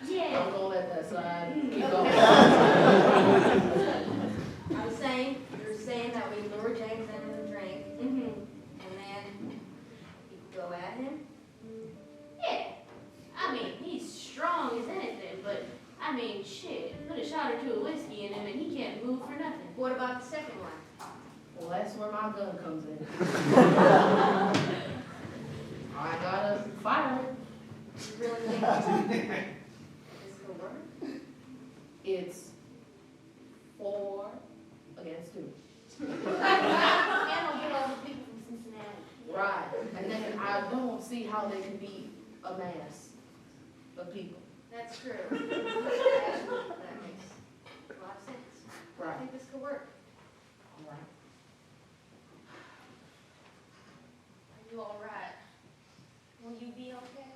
Yeah. I'm gonna let that slide. Keep Okay. going. I was saying, you're saying that we lure James in with a drink, and then you go at him? Yeah. I mean, he's strong as anything, but I mean, shit, put a shot or two of whiskey in him and he can't move for nothing. What about the second one? Well, that's where my gun comes in. I gotta fire it. You really think this could work? It's 4 against 2. And I'll get all the people from Cincinnati. Right. And then I don't see how they can beat a mass of people. That's true. Actually, that makes a lot of sense. I Right. think this could work. All right. Are you all right? Will you be okay?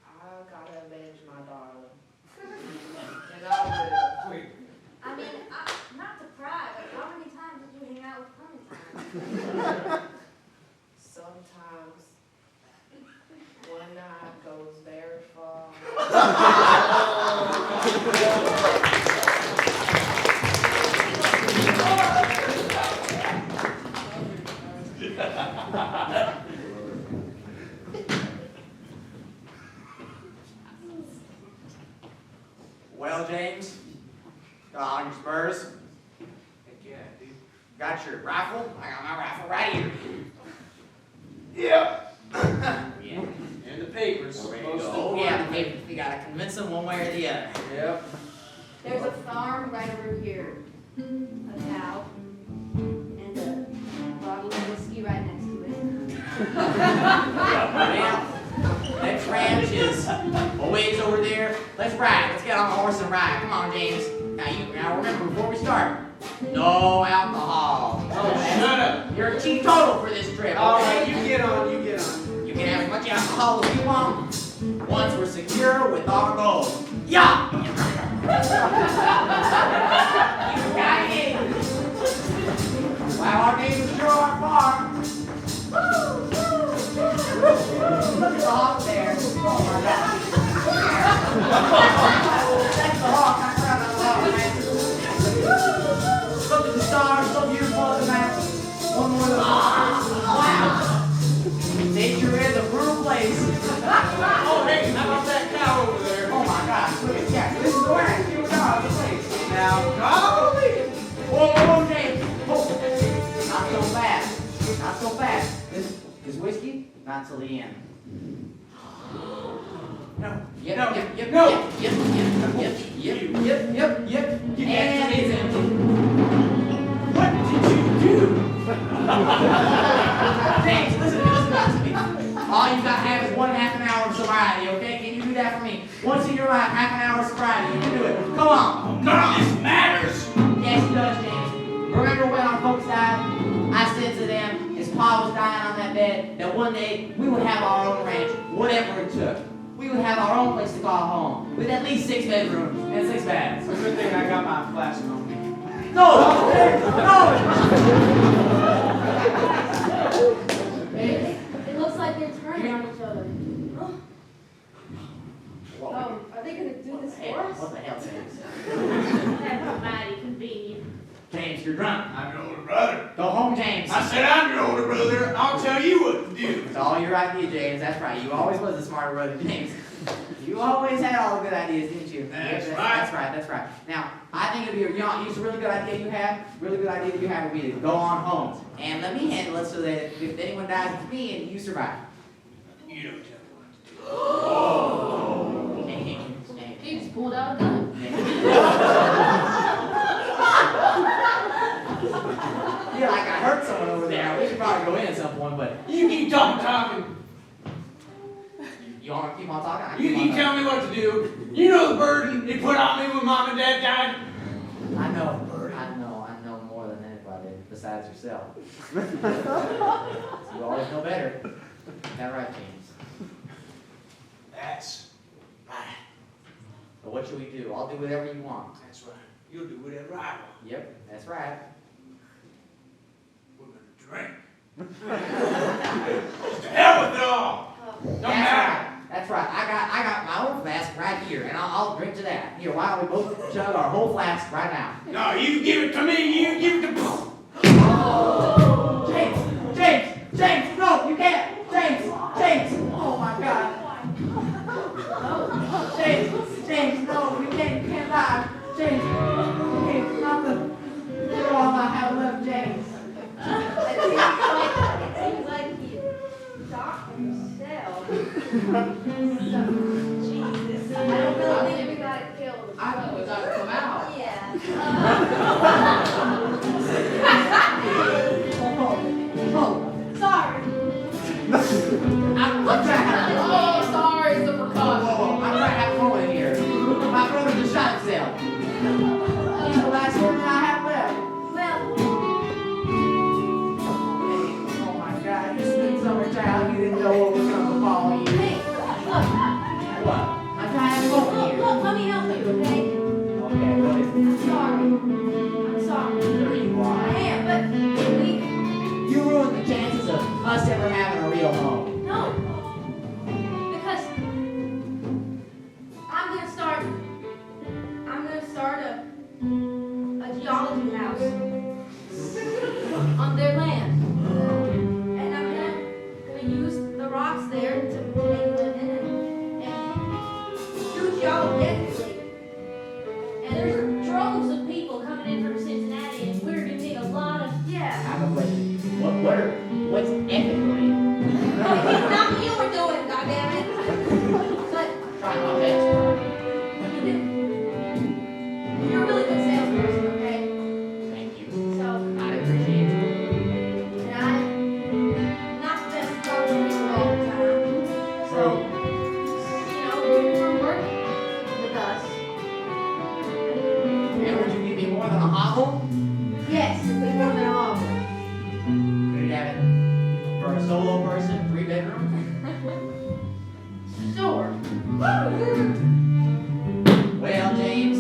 I gotta avenge my darling. And I will. I mean, not to pry, but how many times did you hang out with Clementine? Sometimes one night goes very far. Well, James, got on your spurs? Heck yeah, dude. Got your rifle? I got my rifle right here. Yep. Yeah. And the papers. Ready to Most go. Oh, important. yeah, we gotta convince them one way or the other. Yep. There's a farm right over here. A cow. And a bottle of whiskey right next to it. Well, next ranch is a ways over there. Let's ride. Let's get on the horse and ride. Come on, James. Now remember, before we start, no alcohol. Oh, shut up. You're a teetotal for this trip. All Okay? right, you get on, you get on. You can have as much alcohol as you want. Once we're secure with our gold. Yeah! You got it. Wow, our neighbors sure are far. Look at the hawk there. Oh my God. That's the hawk. I forgot about the hawk, man. Look at the stars, so beautiful at the map. One more look. Wow. Nature is a brutal place. Oh, hey, how about that cow over there? Oh my gosh, look at that. This is the way. Here we are, the place. Now, golly. Whoa, James. Whoa. Not so fast. Not so fast. This whiskey, not till the end. No. Yep, No. yep, yep, No. yep, yep, yep, yep, yep, yep, yep. Get And that it's to empty. What did you do? James, listen to me. All you gotta have is 1.5 hours of sobriety, okay? Can you do that for me? Once in your life, half an hour of sobriety. You can do it. Come on. None of this matters. Yes, it does, James. Remember when our folks died? I said to them, as Pa was dying on that bed, that one day we would have our own ranch, whatever it took. We would have our own place to call home, with at least 6 bedrooms and 6 baths. It's a good thing I got my flask on me. No! No! It looks like they're turning on each other. Oh, are they gonna do this for us? What the hell, James? That's mighty convenient. James, you're drunk. I'm your older brother. Go home, James. I said I'm your older brother. I'll tell you what to do. It's all your idea, James. That's right. You always was the smarter brother, James. You always had all the good ideas, didn't you? That's Yes, right. That's right. That's right. Now, I think it'd be idea, it's a really good idea you have. Really good idea that you have would be to go on home and let me handle it so that if anyone dies, it's me and you survive. You don't tell me what to do. Oh. He just pulled out a gun. Yeah, like I hurt someone over there. We should probably go in at some point, but You keep talking. you want to keep on talking? I You keep on keep telling me what to do. You know the burden they put on me when Mom and Dad died? I know more than anybody besides yourself. You always know better. Is that right, James? That's right. But what should we do? I'll do whatever you want. That's right. You'll do whatever I want. Yep, that's right. We're gonna drink. To hell with it all. Don't That's matter. right. That's right. I got my own flask right here, and I'll drink to that. Here, why don't we both chug our whole flask right now? No, you give it to me. You give it to. Oh! James, no, you can't. James, oh my God. James, no, you can't die. James, not the all I have left, James. It seems like he shot himself. Jesus. I don't really think we got it killed. I think we got to come out. Yeah. Sorry. I'm trying to have Oh, sorry, it's a precaution. I'm trying to have fun in here. My brother just shot himself. He's the last one that I have left. Well, Oh my God, you sweet summer child, you didn't know what was going to befall you. hey, look, What? I'm trying to have fun here. look, let me help you, okay? Okay, what is it? I'm sorry. I'm sorry. Sure you I are. am, but we, You ruined the chances of us ever having a real home. no. Because I'm gonna start a geology house on their land. And I'm gonna use the rocks there to make a living and do geology ethically. And there's droves of people coming in from Cincinnati, and we're gonna take a lot of, I yeah. have a question. What's ethically? It's not you were doing it, goddammit. But Trying my best. you're a really good salesperson, okay? Thank you. So, I appreciate it. and I'm not the best at talking to people all the time. So, you know, if you're working with us, And would you give me more than a hovel? yes, it's more than a offer. Could you have it for a solo person, 3 bedrooms? Sure. Well, James,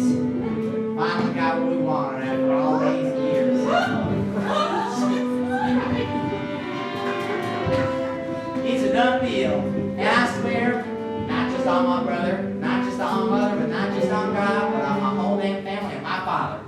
finally got what we wanted after all these years. It's a done deal. And I swear, not just on my brother, not just on my mother, but not just on God, but on my whole damn family and my father.